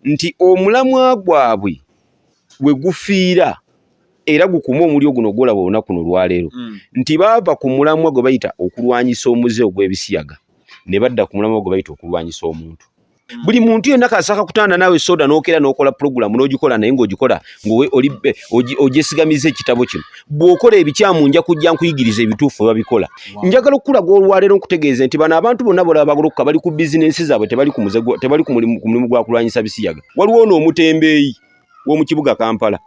nti omulamwa gwabwe we gufiira era gukuma omulyo guno golaba olunaku kuno lwaleero nti baava ku mulamwa gwe bayita okulwanyisa omuze ogw'ebisiyaga ne badda ku mulamwa gwe bayita okulwanyisa omuntu. Buli muntu yenna kasaka kutanda nawe soda n'okera n'okola program n'ogikola naye ng'ogikola ogyesigamiza ekitabo kino. Bw'okola ebikyamu nja kujja nkuyigiriza ebituufu babikola. Njagala okulaga olwaleero nkutegeeze nti bano abantu bonna bagoloka bali ku bizinensi zaabwe tebali ku mulimu gwa kulwanyisa bisiyaga. Waliwo n'omutembeeyi w'omu kibuga Kampala.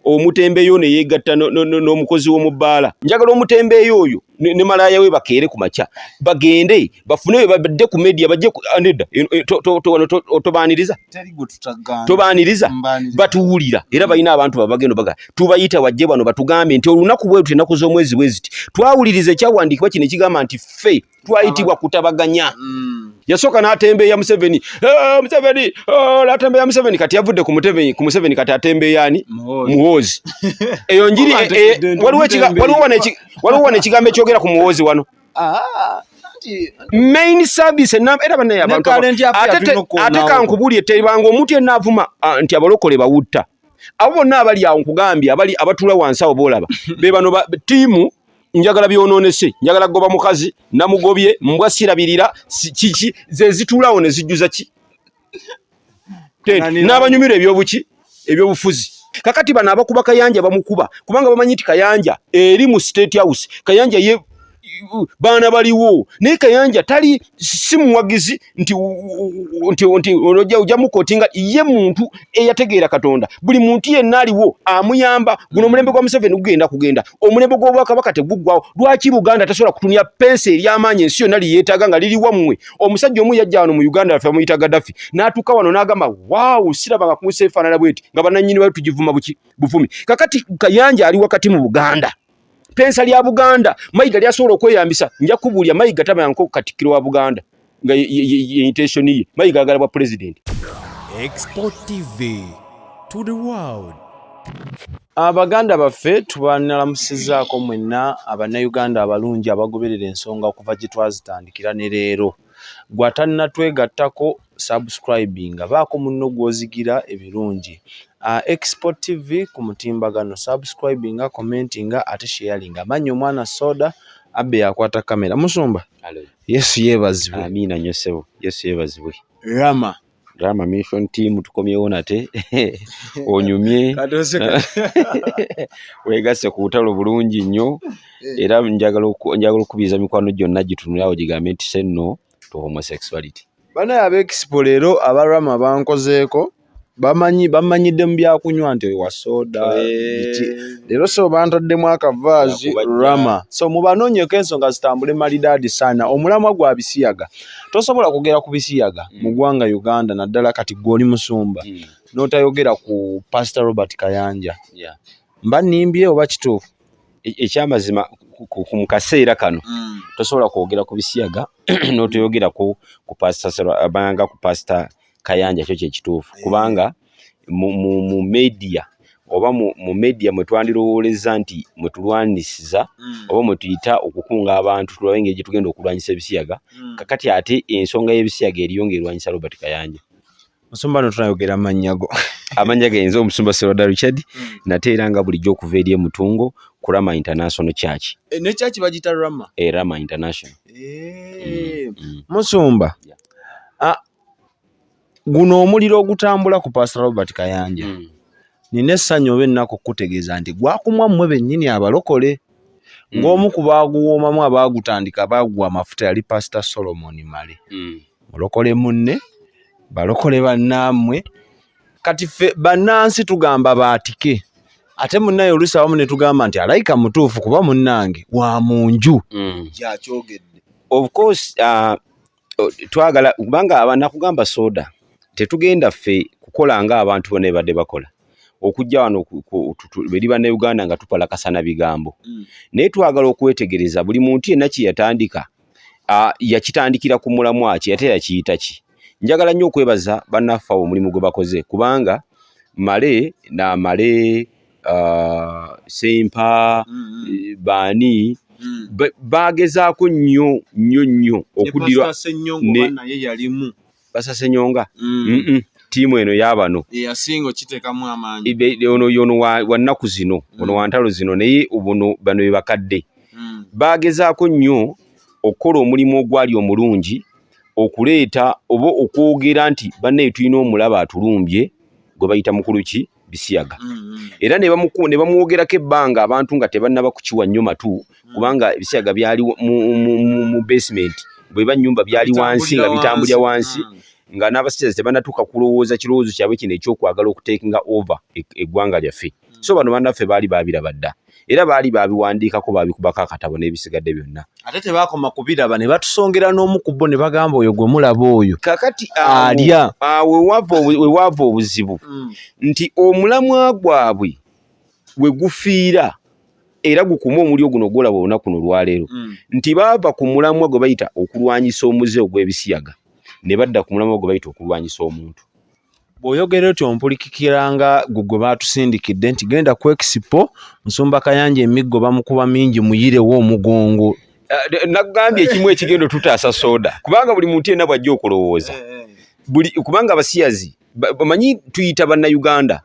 Omutembeeyi ono yeegatta n'omukozi w'omubbaala. Njagala omutembeeyi oyo ne malaaya we bakeere ku makya bagende bafune badde ku media bajje aneda tobaaniriza tobaaniriza batuwulira era balina abantu babagendo baga tubayita wajje bano batugambe nti olunaku bwetu enaku z'omwezi bweziti twawuliriza ekyawandikibwa kino ekigamba nti ffe twayitibwa kutabaganya. Yasooka n'atembeeya Museveni n'atembeeya Museveni kati yavudde ku Museveni kati atembeeya ani Muhoozi. Eyo njiri waliwo ekigambo ekyogera ku Muhoozi wano main service era banaye abantu ate kankubulye tebanga omuntu yenna avuma nti abalokole bawutta abo bonna abali awo nkugambye abatula wansi awo boolaba be bano tiimu njagala byonoonese njagala goba mukazi namugobye mbwa sirabirira kiki ze zitulawo ne zijjuza ki n'abanyumira ebyobufuzi. Kakati bano abakuba Kayanja bamukuba kubanga bamanyi nti Kayanja eri mu State House. Kayanja ye baana baliwo naye Kayanja tali si muwagizi nti ojja mukotinga ye muntu eyategeera Katonda. Buli muntu yenna aliwo amuyamba. Guno omulembe gwa Museveni kugenda omulembe gw'Obwakabaka teguggwawo. Lwaki Buganda tasobola kutunya pensi ery'amaanyi ensi yonna liyeetaaga nga liri wammwe? Omusajja omu yajja wano mu Uganda afe amuyita Gaddafi n'atuuka wano n'agamba waawu sirabanga kunsi efaanana bweti nga bannannyini bayo tugivuma buvumi. Kakati Kayanja ali wakati mu Buganda. Pensa lya Buganda Mayiga lyasobola okweyambisa nja kubuulya Mayiga tabayanko Katikkiro wa Buganda nga intention ye Mayiga agala bwa president. xpotv to the world. Abaganda baffe tubanalamusizaako mwenna Abannayuganda abalungi abagoberera ensonga okuva gye twazitandikira ne leero. Gwatannatwegattako subscribinga baako munno gwozigira ebirungi. xpotv ku mutimbagano subscribinga commentinga ate sharinga. Manyi omwana soda abbe yakwata kamera. Musumba Yesu yeebazibwe. Amina nyosebo Yesu yeebazibwe. Rama mission team tukomyewo nate onyumye weegase ku butalo bulungi nnyo era njagala okubiza mikwano gyonna gitunulawo gigambe nti senno to homosexuality. Bana ab'expo leero abarama bankozeeko bamanyidde mu byakunywa nti wa soda leero so bantaddemu akavaazi rama so mubanoonyeko ensonga zitambule malidaadi sana. Omulamwa gwa bisiyaga tosobola kugera ku bisiyaga mu ggwanga Uganda naddala kati gw'oli musumba n'otayogera ku Pastor Robert Kayanja. Mba nnimbye oba kituufu? Ekyamazima mu kaseera kano tosobola kwogera ku bisiyaga n'otoyogera ku Pastor Sserwada ku Pastor Kayanja kyo kyekituufu kubanga mu media oba mu media mwe twandirowooleza nti mwe tulwanisiza oba mwe tuyita okukunga abantu tulabe engeri gye tugenda okulwanyisa ebisiyaga. Kakati ate ensonga y'ebisiyaga eriyo ng'erwanyisa Robert Kayanja. Musumba no tunayogera amannya g'enze omusumba Sserwada Richard nate era nga bulijjo okuva eri emutungo ku Rama International Church. Ne church bagita Rama? Rama International. Musumba guno omuliro ogutambula ku Pastor Robert Kayanja nina essanyu oba ennaku okutegeeza nti gwakumwa mmwe bennyini abalokole ng'omu ku baaguwoomamu abaagutandika baagwa amafuta yali Pastor Solomon Male. Mulokole munne balokole bannammwe kati ffe bannansi tugamba baatike ate munnaye oluusi abamu ne tugamba nti alayika mutuufu kuba munnange wa mu nju yakyogedde. Of course twagala kubanga abanakugamba soda tetugenda ffe kukola nga abantu bonna badde bakola okujja wano beri Bannayuganda nga tupalakasana bigambo naye twagala okwetegereza buli muntu yenna kye yatandika yakitandikira ku mulamwa ki ate yakiyita ki. Njagala nnyo okwebaza bannaffe omulimu gwe bakoze kubanga Male Sempa baani bagezaako nnyo okuddirwa naye yalimu Basasenyonga tiimu eno y'abano eyasinga okiteekamu amaanyi ono wa nnaku zino ono wa ntalo zino naye bano be bakadde baagezaako nnyo okukola omulimu ogwali omulungi okuleeta oba okwogera nti bannaye tulina omulaba atulumbye gwe bayita mukulu ki bisiyaga era ne bamwogerako ebbanga abantu nga tebannaba kukiwa nnyo matu kubanga ebisiyaga byali mu basement bwe bannyumba byali wansi nga bitambulira wansi nga n'abasajja tebannatuuka kulowooza kirowoozo kyabwe kino ekyokwagala okuteekinga over eggwanga lyaffe so bano bannaffe baali baabiraba dda era baali baabiwandiikako baabikubako akatabo n'ebisigadde byonna ate tebaakoma kubiraba ne batusongera n'omu ku bo ne bagamba oyo gwe mulaba oyo kakati alya wewaava obuzibu nti omulamwa gwabwe we gufiira era gukuma omuliro guno gwolaba olunaku luno olwaleero nti baava ku mulamwa gwe bayita okulwanyisa omuze ogw'ebisiyaga ne badda ku mulamwa gwe bayita okulwanyisa omuntu bw'oyogera otyo ompulikikiranga gwe baatusindikidde nti genda ku expo Nsumba Kayanja emiggo bamukuba mingi muyirewo omugongo nagambye ekimu ekigendo tutaasa soda kubanga buli muntu yenna bw'ajja okulowooza kubanga abasiyazi bamanyi tuyita bannayuganda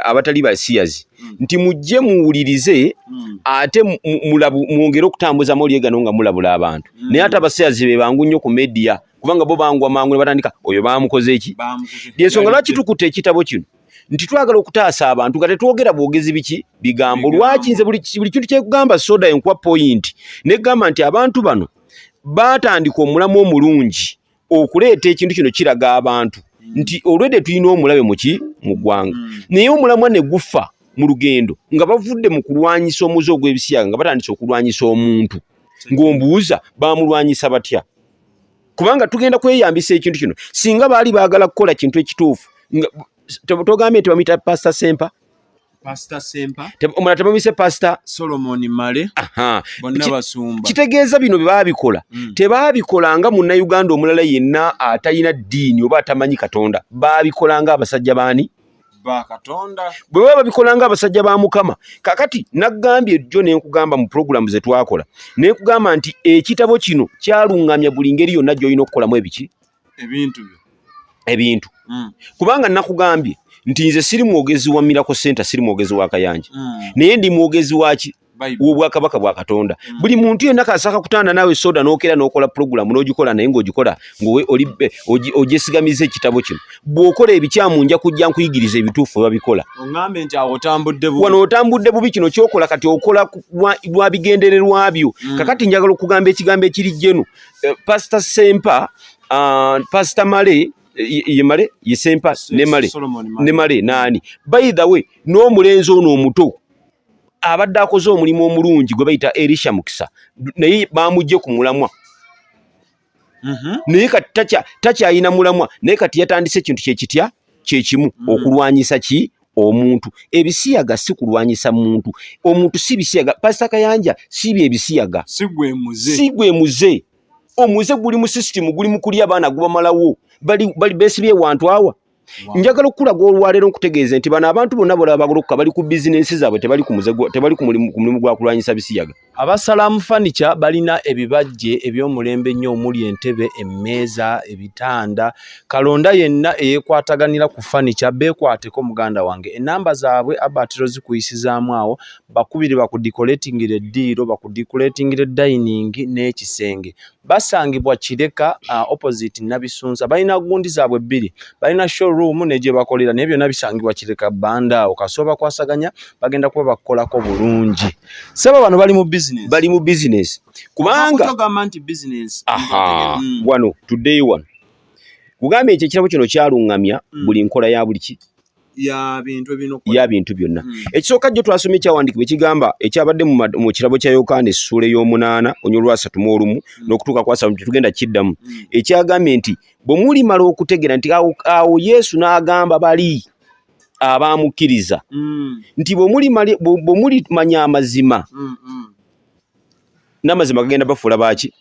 abatali basiyazi nti mujje muwulirize ate mwongere okutambuza amawulire gano nga mulabula abantu naye ate abasiyazi be bangu nnyo ku media kubanga bo bangwa mangu ne batandika oyo baamukoze eki lyensonga lwaki tukutte ekitabo kino nti twagala okutaasa abantu nga tetwogera bwogezi biki bigambo lwaki nze buli kintu kyekugamba soda enkuwa point negamba nti abantu bano baatandika omulamu omulungi okuleeta ekintu kino kiraga abantu nti olwedde tulina omulabe mu ggwanga naye omulamwa ne gufa mu lugendo nga bavudde mu kulwanyisa omuze ogw'ebisiyaga nga batandise okulwanyisa omuntu ng'ombuuza baamulwanyisa batya kubanga tugenda kweyambisa ekintu kino singa baali baagala kukola kintu ekituufu togambye nti bamuyita Pastor Sempa omulala tebamuyise Pastor Solomon Male bonna basumba kitegeeza bino bye baabikola tebaabikolanga munnayuganda omulala yenna atalina ddiini oba atamanyi Katonda baabikolanga abasajja baani Katonda bwe baba babikolanga abasajja ba Mukama kakati naggambye jjo nenkugamba mu programu ze twakola nenkugamba nti ekitabo kino kyaluŋŋamya buli ngeri yonna gy'olina okukolamu ebintu kubanga nakugambye nti nze siri mwogezi wa Miracle Center siri mwogezi wa Kayanja naye ndi mwogezi waki w'obwakabaka bwa Katonda buli muntu yenna kasaka kutanda nawe soda n'okera n'okola programu n'ogikola naye ng'ogikola ogyesigamiza ekitabo kino bw'okola ebikyamu nja kujja nkuyigiriza ebituufu babikola oŋŋambe nti awo otambudde bubi wano otambudde bubi kino kyokola kati okola lwa bigendererwa byo kakati njagala okugamba ekigambo ekiri jjenu Pastor Sempa Pastor Male ye Male ye Sempa ne Male nani by the way n'omulenzi ono omuto abadde akoze omulimu omulungi gwe bayita Elisha Mukisa naye baamugye ku mulamwa naye kati takyayina mulamwa naye kati yatandise ekintu kyekitya kyekimu okulwanyisa ki omuntu ebisiyaga si kulwanyisa muntu omuntu si bisiyaga Pastor Kayanja si byebisiyaga si gwe muze omuze guli mu system guli mu kulya abaana gubamalawo bali besibye wantu awa njagala okulaga olwaleero nkutegeeze nti bano abantu bonna balaba bagoloka bali ku bizinensi zaabwe tebali ku mulimu gwa kulwanyisa bisiyaga Abasalamu furniture balina ebibajje eby'omulembe nnyo omuli entebe emmeeza ebitanda kalonda yenna eyekwataganira ku furniture beekwateko muganda wange enamba zaabwe abatiro zikuyisizaamu awo bakubire bakudecoratingira eddiiro bakudecoratingira dining n'ekisenge basangibwa Kireka opposite Nabisunza balina gundi zaabwe bbiri balina showroom ne gye bakolera naye byonna bisangibwa Kireka banda awo kasooba kwasaganya bagenda kuba bakolako bulungi sebo bano bali mu business kubanga wano today one kugambye ekyo ekirabo kino kyaluŋŋamya buli nkola ya buli ki ya bintu byonna ekisooka jjo twasomye ekyawandiikibwa ekigamba ekyabadde mu kirabo kya Yokaana essuula ey'omunaana onyolwa 31 n'okutuuka ku 3 tugenda kiddamu ekyagambye nti bwe mulimala okutegeera nti awo Yesu n'agamba bali abaamukkiriza nti bwe mulimanya amazima n'amazima gagenda bafuula baaki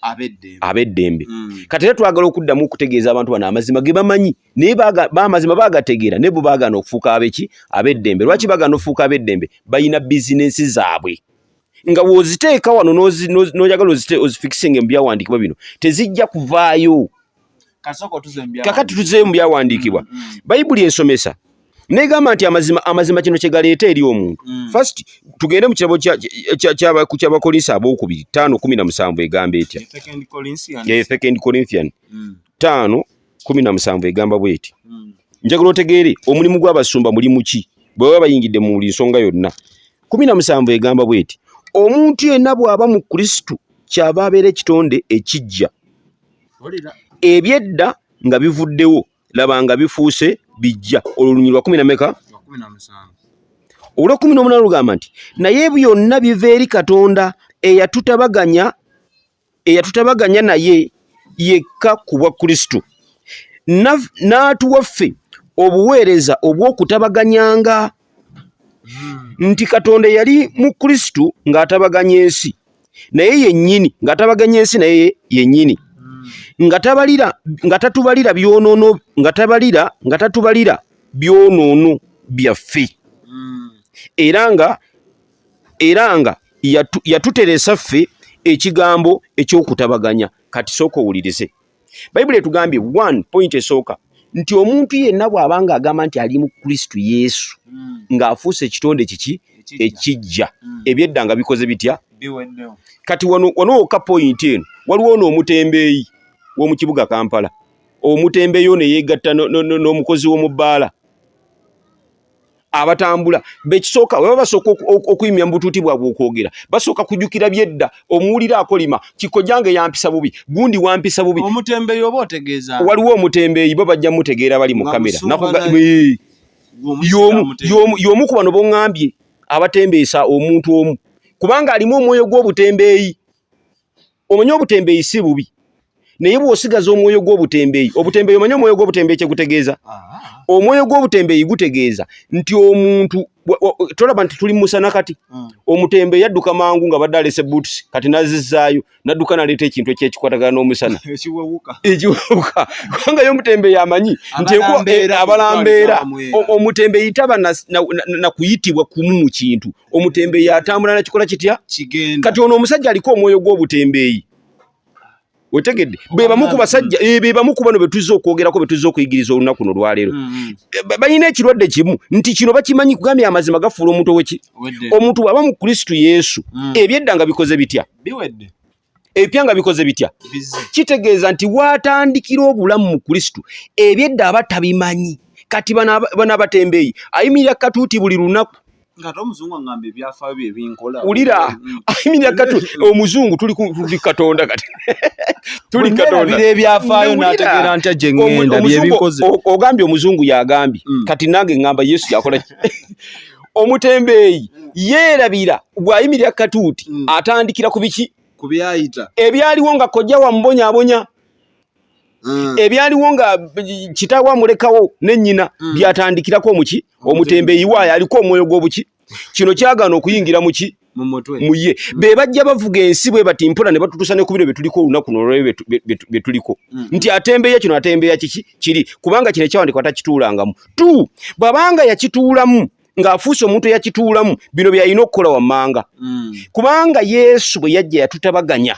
ab'eddembe kati era twagala okuddamu okutegeeza abantu bano amazima ge bamanyi naye amazima baagategeera naye bo baagaana okufuuka abeki ab'eddembe lwaki baagaana okufuuka ab'eddembe balina bizinensi zaabwe nga w'oziteeka wano n'ojagala ozifikisinga mu byawandiikibwa bino tezijja kuvaayo kakati tuzeemu byawandiikibwa bayibuli ensomesa negamba nti amazima kino kyegaleeta eri omuntu first tugende mu kirabo ky'abakolinsi abokubiri 5:17 egamba etya Second Corinthians 5:17 egamba bweti njagala otegeere omulimu gw'abasumba mulimu ki bwe baba bayingidde mu buli nsonga yonna 17 egamba bweti omuntu yenna bw'aba mu Kristo kyaba abeera ekitonde ekijja ebyedda nga bivuddewo laba nga bifuuse bijja olulunyi lwa 10 olwa 18 lugamba nti naye byonna biva eri Katonda eyatutabaganya naye yekka ku bwa Kristo n'atuwa ffe obuweereza obw'okutabaganyanga nti Katonda yali mu Kristo ng'atabaganya ensi naye yennyini ng'atabaganya ensi naye yennyini nga tatubalira byonoono byaffe era nga yatuteresa ffe ekigambo ekyokutabaganya kati sooka owulirize bayibuli etugambye 1 point esooka nti omuntu yenna bw'abanga agamba nti ali mu Kristo Yesu ng'afuuse ekitonde kiki ekijja ebyedda nga bikoze bitya kati wano wokka point eno waliwo n'omutembeeyi w'omu kibuga Kampala omutembeeyi ono yeegatta n'omukozi w'omu bbaala abatambula bekisooka bwe basooka okuyimya mu butuuti bwabwe okwogera basooka kujjukira byedda omuwulira akolima kikojjange yampisa bubi gundi wampisa bubi omutembeeyi oba otegeeza waliwo omutembeeyi bo bajja mutegeera bali mu kamera y'omu ku bano boŋŋambye abatembeesa omuntu omu kubanga alimu omwoyo gw'obutembeeyi omanyi obutembeeyi si bubi naye bw'osigaza omwoyo gw'obutembeeyi obutembeeyi omanyi omwoyo gw'obutembeeyi kye gutegeeza omwoyo gw'obutembeeyi gutegeeza nti omuntu tolaba nti tuli musana kati omutembeeyi yadduka mangu nga badde alese boots kati nazizzaayo nadduka naleeta ekintu ekyekikwatagana n'omusana ekiwewuka kubanga ye omutembeeyi amanyi nti abalambeera omutembeeyi taba na kuyitibwa kumu mu kintu omutembeeyi atambula nakikola kitya kati ono omusajja aliko omwoyo gw'obutembeeyi wetegedde bebamu ku basajja bebamu ku bano betuzza okwogerako betuzza okuyigiriza olunaku no lwaleero balina ekirwadde kimu nti kino bakimanyi kugambya amazima gafuula omuntu oweki omuntu bw'aba mu Kristo Yesu ebyedda nga bikoze bitya biwedde ebipya nga bikoze bitya kitegeeza nti watandikira obulamu mu Kristo ebyedda aba tabimanyi kati bano abatembeeyi ayimirira katuuti buli lunaku ngate omuzungu ngambe byafaayo bye binkola ulira ayimirira katuuti omuzungu tuli Katonda kati tuli Katonda bire byafaayo n'ategeera nti ajje ngenda bye binkoze ogambye omuzungu yagambye kati nange ngamba Yesu yakola omutembeeyi yeerabira bw'ayimirira katuuti atandikira ku biki ku byayita ebyaliwo nga kojja wamubonyaabonya ebyaliwo nga kitaawe amulekawo ne nnyina byatandikirako muki omutembeeyi waayo aliko omwoyo gw'obuki kino kyagaana okuyingira muki mu ye be bajja bavuga ensi bwe bati mpola ne batutuusa ne ku biro bye tuliko olunaku nolwe bye tuliko nti atembeeya kino atembeeya kiki kiri kubanga kino ekyawandikwa takituulangamu bw'abanga yakituulamu ng'afuuse omuntu eyakituulamu bino byalina okukola wammanga kubanga Yesu bwe yajja yatutabaganya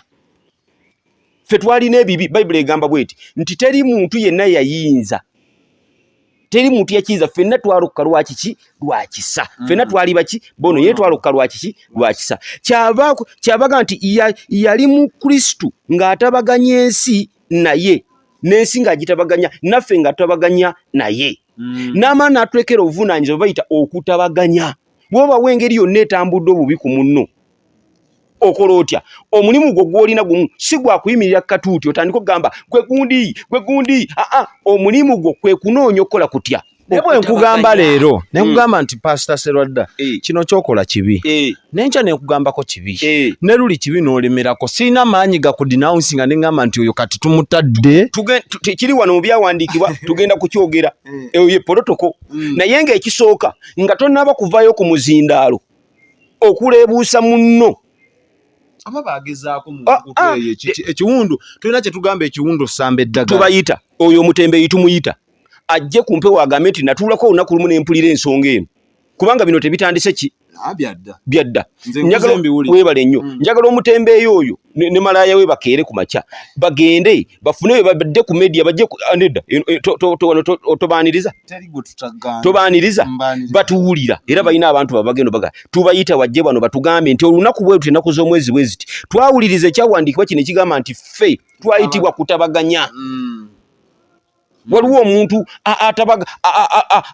ffe twalina ebibi bayibuli egamba bweti nti teri muntu yenna yayinza teri muntu yakiyinza ffenna twalokka lwakiki lwakisa ffenna twali baki bono ye twalokka lwakiki lwakisa kyavaga nti yali mu Kristo ng'atabaganya ensi naye n'ensi ng'agitabaganya naffe nga tutabaganya naye n'amaana n'atulekera obuvunaanyizibwa bayita okutabaganya bw'oba w'engeri yonna etambudde obubi ku munno okola otya omulimu gwo gw'olina gumu si gwa kuyimirira katuuti otandika okugamba gwe gundi omulimu gwo kwe kunoonya okukola kutya nebwe nkugamba leero nekugamba nti Pastor Sserwada kino kyokola kibi nenkya nekugambako kibi ne luli kibi n'olemerako sirina maanyi gakudinawunsi nga neŋŋamba nti oyo kati tumutadde kiri wano mu byawandiikibwa tugenda kukyogera eyo ye polotoko naye ng'ekisooka nga tonnaba kuvaayo ku muzindaalo okuleebuusa munno aba bagezaako mu ekiwundu tulina kye tugamba ekiwundu samba eddagala tubayita oyo omutembeeyi tumuyita ajje ku mpewo agambe nti natuulako olunaku lumu ne mpulira ensonga eno kubanga bino tebitandise ki byadda njagala webale nnyo njagala omutembeeyo oyo ne malaya we bakeere ku makya bagende bafune babadde ku media bajje aneda tobaaniriza batuwulira era balina abantu babagendo baga tubayita wajje bano batugambe nti olunaku bwetu enaku z'omwezi bwe ziti twawuliriza ekyawandiikibwa kino ekigamba nti ffe twayitibwa kutabaganya waliwo omuntu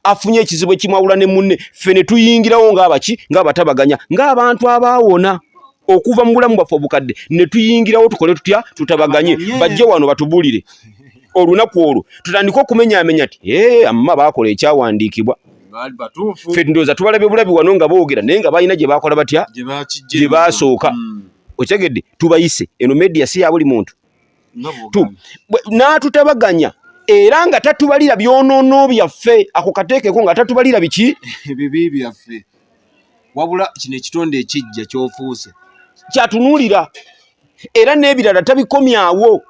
afunye ekizibu ekimwawula ne munne ffe ne tuyingirawo ng'abatabaganya ng'abantu abaawona okuva mu bulamu bwaffe obukadde ne tuyingirawo tukole tutya tutabaganye bajje wano batubuulire olunaku olwo tutandike okumenyaamenya ti amma baakola ekyawandiikibwa ffe ndowooza tubalabye bulabi wano nga boogera naye nga balina gye baakola batya gye baasooka okitegedde tubayise eno media si ya buli muntu n'atutabaganya era nga tatubalira byonoono byaffe ako kateekeko nga tatubalira biki bibi byaffe wabula kino ekitonde ekijja kyofuuse kyatunuulira era n'ebirala tabikomyawo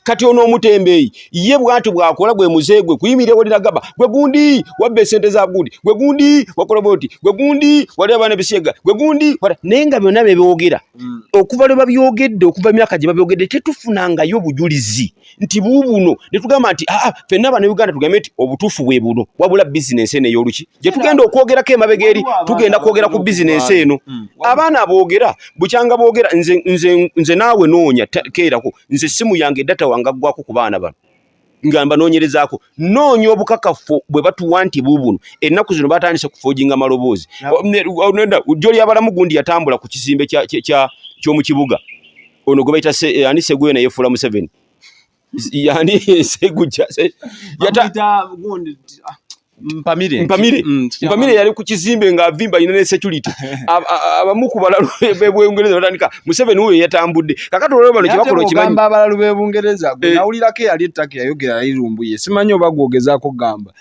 kati ono omutembeeyi ye bwati bwakola gwe muze gwe kuyimirewo liragaba gwe gundi wabba esente za gundi gwe gundi wakola boti gwe gundi wali abaana bisiyaga gwe gundi naye nga byonna bebyogera okuva lwe babyogedde okuva emyaka gye babyogedde tetufunangayo bujulizi nti buubuno ne tugamba nti ffenna abana Uganda tugambe nti obutuufu bwe buno wabula bizinensi eno ey'oluki gye tugenda okwogerako emabega eri tugenda kwogera ku bizinensi eno abaana aboogera bukyanga boogera nze naawe noonya keerako nze simu yange data wange aggwako ku baana bano ngamba noonyerezaako noonya obukakafu bwe batuwa nti buubuno ennaku zino batandise kufoojinga maloboozi joli abalamu gundi yatambula ku kizimbe ky'omu kibuga ono gwe bayita ani Seguyo naye yefuula Museveni yani Seguja Mpamire yali ku kizimbe ng'avimba ina ne security abamu ku balalu b'Ebungereza batandika Museveni huyo yatambudde kakati olwo bano kibakola okimanyi gamba abalalu b'Ebungereza gwe nawulirako yali ettaka yayogera yali lumbuye simanyi oba gwogezaako gamba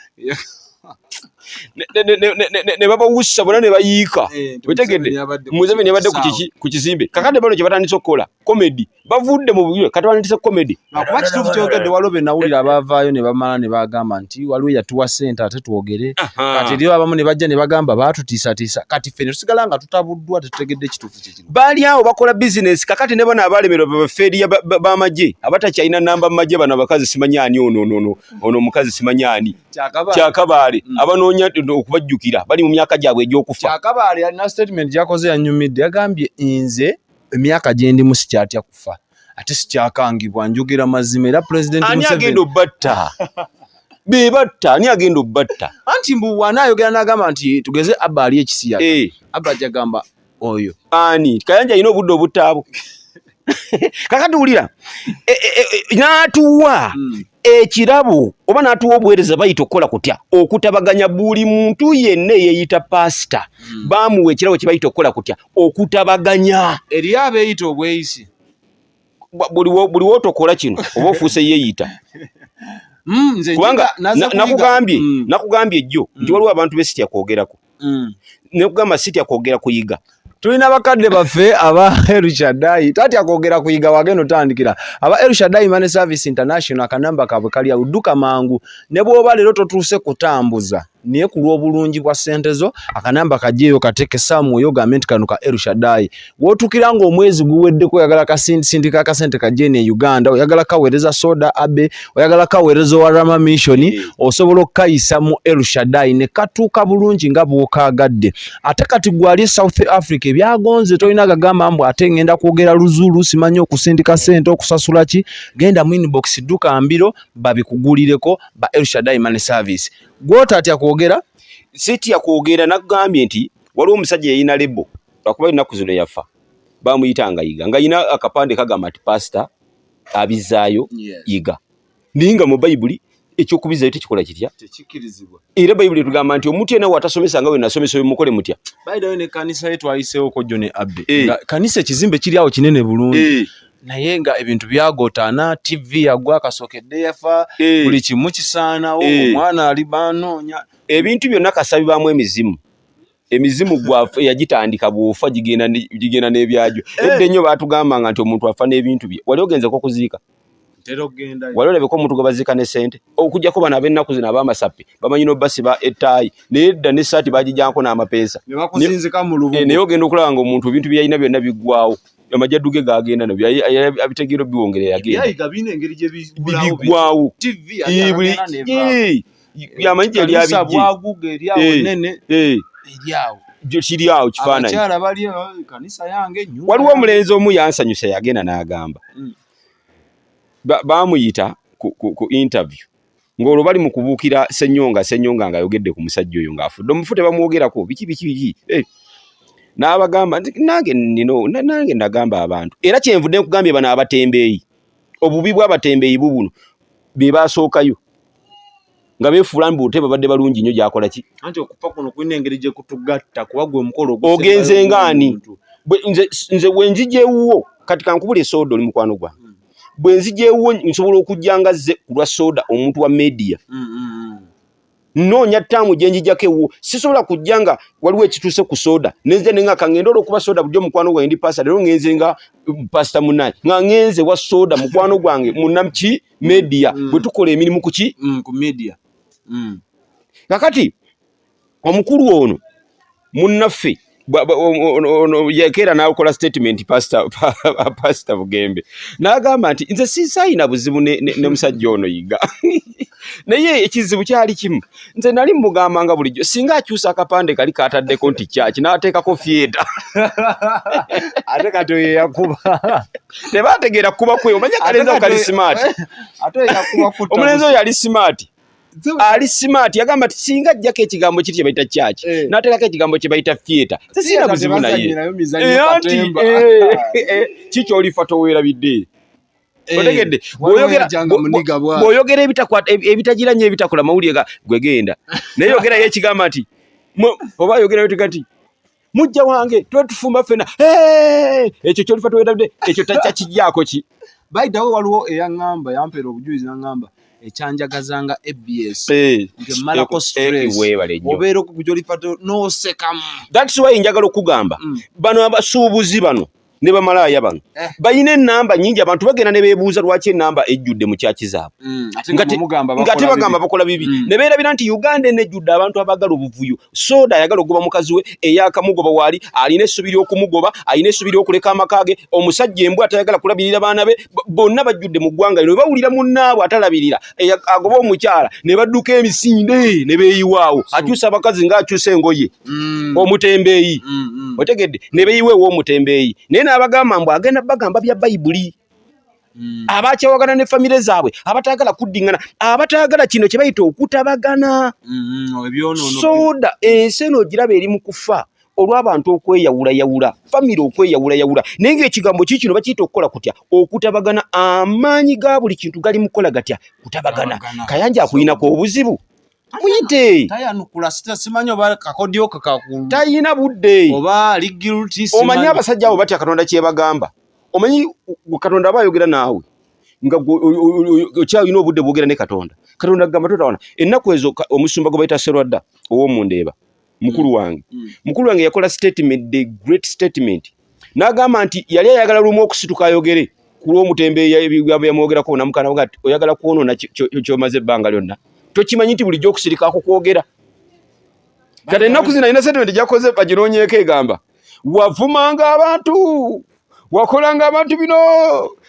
ne babawussa bona ne bayiika wetegedde Museveni yabadde ku kizimbe kakati bano kye batandise okukola comedy bavudde mu biro kati bandise comedy kuba kituufu kyogedde waliwo be nawulira abaavaayo ne bamala ne bagamba nti waliwo yatuwa ssente ate twogere kati eriyo abamu ne bajja ne bagamba baatutiisatiisa kati ffe ne tusigala nga tutabuddwa tetutegedde ekituufu kyekino baali awo bakola bizinesi kakati ne bano abaalemerwa bafeeriya b'amagye abatakyalina namba mu magye bano abakazi simanyaani ono omukazi simanyaani Kyakabaale abanoonya okubajjukira bali mu myaka gyabwe egy'okufa Kyakabaale alina statement gy'akoze yanyumidde yagambye nze emyaka gye ndimu sikyatya kufa ate sikyakangibwa njogera mazima era President Museveni ani agenda obbatta bebatta ani agenda obbatta anti mbu wanaayogera n'agamba nti tugeze Abba ali ekisiyaga Abba gyagamba oyo ani Kayanja alina obudde obuttaabo kakati wulira n'atuwa ekirabo oba n'atuwa obuweereza bayita okukola kutya okutabaganya buli muntu yenna yeeyita pasita baamuwa ekirabo kye bayita okukola kutya okutabaganya eri abeeyita obweyisi buli wootokola kino oba ofuuse yeeyita kubanga nakugambye ejjo nti waliwo abantu besitya kwogerako nekugamba sitya kwogera kuyiga tulina bakadde baffe aba El Shaddai tatya kwogera kuyiga wagenda otandikira aba El Shaddai Money Service International akanamba kabwe kali awudduka mangu ne bw'oba leero totuuse kutambuza niye ku lw'obulungi bwa ssente zo akanamba kajeeyo kateke Samuel gavumenti kano ka El Shaddai wootukira ng'omwezi guweddeko oyagala kasindika akasente kajeene Uganda oyagala kaweereza soda abe oyagala kaweereza Warama Mission osobola okukayisa mu El Shaddai ne katuuka bulungi nga bw'okaagadde ate kati gwali South Africa ebyagonze tolina gagamba mbu ate ngenda kwogera luzulu simanyi okusindika ssente okusasula ki genda mu inbox dduka mbiro babikugulireko ba El Shaddai Money Service gwota atya kwogera sitya kwogera nakugambye nti waliwo omusajja yayina lebo lwakuba ennaku zino yafa baamuyitanga yiga nga yina akapande kagamba nti pasita abizaayo yiga naye nga mu bayibuli ekyokubizaayo tekikola kitya tekikkirizibwa era bayibuli tugamba nti omuntu yenna watasomesa nga we nasomesa mukole mutya bayidayo ne kanisa yetu ayiseewoko jjo ne abbe nga kanisa ekizimbe kiri awo kinene bulungi naye nga ebintu byagotaana TV yagwa kasokedde yafa buli kimu kisaanawo omwana ali banoonya ebintu byonna kasabibwamu emizimu gwafe yagitandika bw'ofa gigenda n'ebyajyo edda ennyo baatugambanga nti omuntu afa n'ebintu bye wali ogenzeko kuziika Walole beko omuntu gwe bazika ne sente okujjako bana ab'ennaku zino ab'amasapi bamanyi no basi ba etayi nedda ne saati bagijjanko n'amapeesa ne bakusinzika mu lubugo naye ogenda okulaba nga omuntu ebintu byalina byonna biggwawo amajjadduge gagenda nabyo abitegeero biwongere yagenda biggwawo yamanyi gye kiri awo kifaananyi. Waliwo omulenzi omu yansanyusa yagenda n'agamba baamuyita ku interview ng'olwo bali mu kubuukira Ssenyonga ng'ayogedde ku musajja oyo ng'afudde omufu tebamwogerako biki n'abagamba nti nange nagamba abantu era kyenvudde nkugambye bano abatembeeyi obubi bw'abatembeeyi bubuno be baasookayo nga beefuula mbu te babadde balungi nnyo gyakola ki anti okupa kuno kulina engeri gye kutugatta kuba gwe omukolo ogenze ngaani nze bwe nzigyeewuwo kati kankubula esooda oli mukwano gwange bwe nzigyeewuwo nsobola okujja nga zze ku lwa sooda omuntu wa media noonya ttaamu gye njijjako ewuwo sisobola kujja nga waliwo ekituuse ku sooda nenze nenga kangenda olw'okuba sooda bulijjo mukwano gwange ndi paasita leero ngenze nga paasita munnaye nga ngenze wa sooda mukwano gwange munnaki media bwe tukola emirimu ku ki ku media kakati omukulu ono munnaffe yakeera n'akola statement pasita Bugembe n'agamba nti nze sisaayina buzibu ne musajja ono yiga naye ekizibu kyali kimu nze nali mugambanga bulijjo singa akyusa akapande kali kataddeko nti kyaki n'ateekako fieta ate kati oyo yakuba tebategeera kuba kwe omanya kalenzi ako kali smart omulenzi oyo ali smart yagamba nti singa ajjako ekigambo kiri kye bayita kyaki n'ateekako ekigambo kye bayita fieta sina buzibu naye anti kiki olifa toweerabidde otegedde bw'oyogera ebitagiranye ebitakola mawulire gwegenda naye yogerayo ekigamba nti oba yogerayo tega nti mujja wange twetufumba ffena ekyo kyolifa toweerabidde ekyo takyakijjaako ki bayitawo waliwo eyaŋŋamba yampeera obujulizi n'aŋŋamba ekyanjagazanga ABS ngemalako stress obeera okujolifa n'osekamu. That's why njagala okugamba bano abasuubuzi bano ne bamalaaya bano balina ennamba nnyingi abantu bagenda ne beebuuza lwaki ennamba ejjudde mu kyaki zaabwe nga tebagamba bakola bibi ne beerabira nti Uganda enejjudde abantu abaagala obuvuyo sooda ayagala okugoba mukazi we eyakamugoba waali alina essubi ly'okumugoba alina essubi ly'okuleka amaka ge omusajja embwa atayagala kulabirira baana be bonna bajjudde mu ggwanga lino bawulira munnaabwe atalabirira agoba omukyala ne badduka emisinde ne beeyiwaawo akyusa abakazi ng'akyusa engoye omutembeeyi otegedde ne beeyiwa ew'omutembeeyi naye n'abagamba mbu agenda bagamba bya Bayibuli abakyawagana ne famire zaabwe abatagala kuddingana abatagala kino kye bayita okutabagana sooda ensi eno ogiraba eri mu kufa olw'abantu okweyawulayawula famire okweyawulayawula naye ng'ekigambo kikino bakiyita okukola kutya okutabagana amaanyi ga buli kintu gali mu kukola gatya kutabagana Kayanja akuyinako obuzibu muyite tayanukula simanyi oba kakodyo kakakulu tayina budde oba ligirulti omanyi abasajja abo batya Katonda kyebagamba omanyi Katonda aba ayogera naawe nga okyalina obudde bwogera ne Katonda agamba totawana ennaku ezo omusumba gwe bayita Sserwada ow'omundeeba mukulu wange yakola statement, the great statement n'agamba nti yali ayagala lumu okusituka ayogere ku lw'omutembeeyi ebigambo yamwogerako namukana nga oyagala kwonoona ky'omaze ebbanga lyonna tokimanyi nti bulijjo okusirika kukwogera kati ennaku zino alina statement gyakoze baginoonyeeko egamba wavumanga abantu wakolanga abantu bino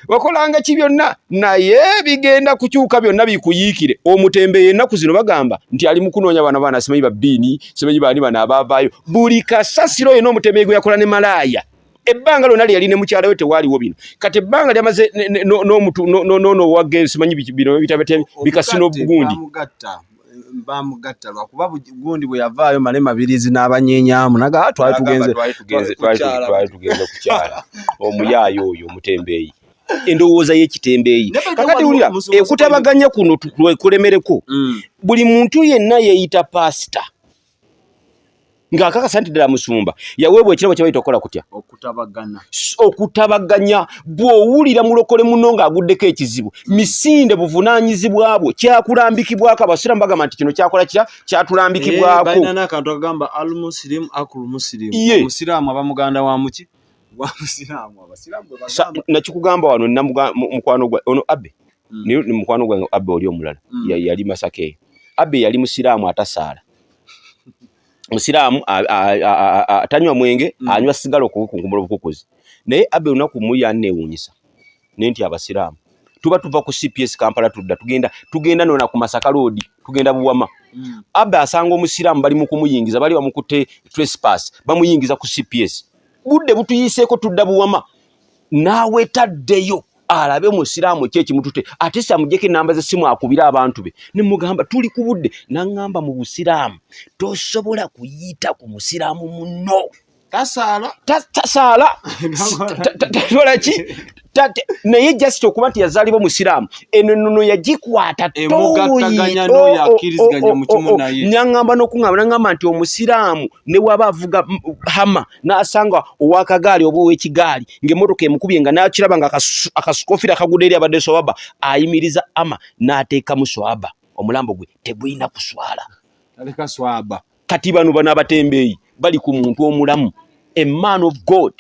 wakolanga ki byonna naye bigenda kukyuka byonna bikuyiikire omutembeeyi ennaku zino bagamba nti ali mu kunoonya baana simanyi babbiini simanyi baani bano abaavaayo buli kasasiro yena omutembeeyi gwe yakola ne malaaya ebbanga lyonna lyali ne mukyala we tewaaliwo bino kati ebbanga lyamaze n'ono wagge simanyi bino bikasino gundi bamugatta lwakuba gundi bwe yavaayo male mabirizi n'abanyenyaamu naga twali tugenze kukyala omuyaayo oyo omutembeeyi endowooza y'ekitembeeyi kakati wulira ekutabaganya kuno kulemereko buli muntu yenna yeeyita paasita ng'akakasa nti ddala musumba yaweebwa ekirabo kye bayita okukola kutya okutabaganya bw'owulira mulokole muno ng'aguddeko ekizibu misinde buvunaanyizibwabwo kyakulambikibwako abasiraamu bagamba nti kino kyakola kitya kyatulambikibwako balina n'akantu akagamba almusirimu akulu musirimu omusiraamu aba muganda wa muki wa musiraamu abasiraamu nakikugamba wano mukwano gwa ono abbe ni mukwano gwange Abbe oli omulala yali Masake Abbe yali musiraamu atasaala musiraamu atanywa mwenge anywa sigalo okukungumula obukukuzi naye Abbe unaku muyanneewuunyisa nenti abasiraamu tuba tuva ku CPS Kampala tugenda nona ku Masaka Road tugenda Buwama Abbe asanga omusiraamu bali mu kumuyingiza bali bamukutte trespass bamuyingiza ku CPS budde butuyiseeko tudda Buwama naawe taddeyo alabe musiraamu kyekimutute ate samujjeko enamba z'essimu akubira abantu be nimugamba tuli ku budde nangamba mu busiraamu tosobola kuyita ku musiraamu munno tasaala tolaki naye just okuba nti yazaalibwa musiraamu enono yagikwata emugattaganya n'oyo akkiriziganya mu kimu naye nangamba n'okungamba nangamba nti omusiraamu ne waba avuga hama n'asanga owakagaali oba ow'ekigaali ng'emmotoka emukubye nga n'akiraba nga akasukofira akagudde eri abadde swaba ayimiriza ama n'ateekamu swaba omulambo gwe tegulina kuswala aleka swaba kati bano abatembeeyi bali ku muntu omulamu a man of God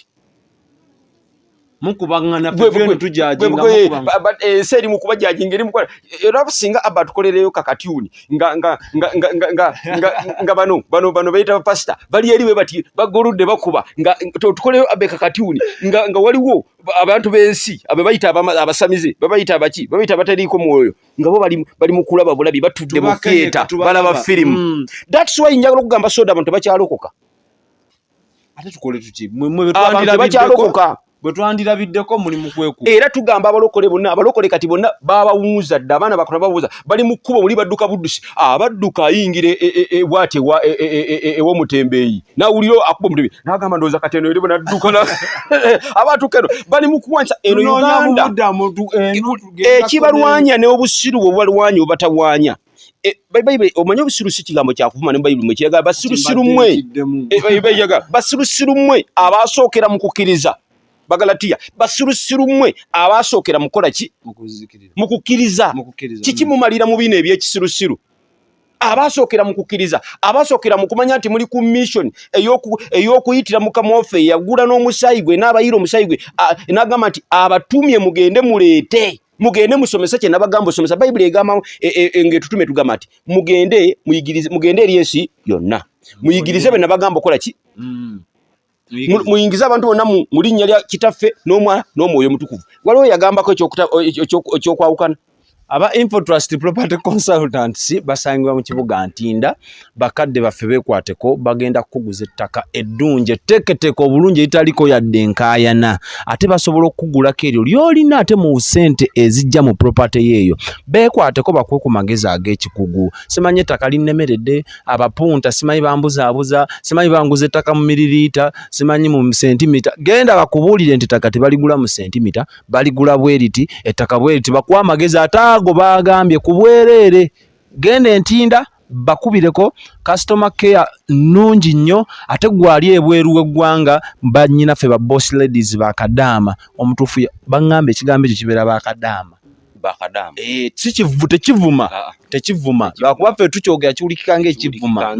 mukubangana bwe tujajinga seri mukubajajinga eri mukola era businga abatukolereyo kakatuni nga bano bayita pastor bali eriwe bati bagoludde bakuba nga tukoleyo abe kakatuni nga waliwo abantu b'ensi abe bayita abasamize babayita abaki babayita bateriko mwoyo nga bo bali mukulaba bulabi batudde mu theater balaba film that's why njagala okugamba soda abantu bakyalokoka ate tukole tuki mwe bakyalokoka bwe twandirabiddeko mulimu kweku era tugamba abalokole bonna abalokole kati bonna babawuuza dda abaana bakona babuuza bali mu kkubo muli badduka buddusi abadduka ayingire bwate ewomutembeeyi nawuliro akuba omutembeeyi nagamba ndowooza kati eno eri bonadduka abantu keno bali mu kuwanisa eno Uganda ekibalwanya n'obusiru bwe bubalwanya obatalwanya Bayibuli omanye obusiru si kigambo kyakuvuma ne Bayibuli mwe kiraga basirusiru mmwe basirusiru mmwe abasookera mu kukkiriza Bagalatiya basirusiru mmwe abasookera mukola ki mukukiriza kiki mumalira mu bino ebyekisirusiru abasookera mu kukkiriza abasookera mu kumanya nti muli ku mission ey'okuyitira mukama waffe yagula n'omusaayi gwe n'abayira omusaayi gwe n'agamba nti abatumye mugende muleete mugende musomesa kye nabagamba osomesa Bayibuli egamba ng'etutume tugamba nti mugende eri ensi yonna muyigirize be nabagamba okola ki muyingiza abantu bonna mu linnya lya kitaffe n'omwana n'omwoyo omutukuvu waliwo yagambako ekyokwawukana aba Infotrust Property Consultants basangibwa mu kibuga Ntinda bakadde baffe bekwateko bagenda kukuguza ettaka eddungi teketeko obulungi litaliko yadde nkaayana ate basobola okugulako eryo lyolina ate mu sente ezijja mu property yeeyo bekwateko bakwe ku magezi ag'ekikugu simanyi ettaka linnemeredde abapunta simanyi bambuzaabuza simanyi banguza ettaka mu mililiita simanyi mu sentimita genda bakubuulire nti ettaka tebaligula mu sentimita baligula bweriti ettaka bweriti bakuwa amagezi go bagambye kubwerere gende Ntinda bakubireko customer care nungi nnyo ate gwali ebweru w'eggwanga bannyinaffe ba boss ladies bakadaama omutuufu baŋŋamba ekigambo ekyo kibeera bakadaama tekivuma lwakuba ffe tukyogera kiwulikika ng'ekivuma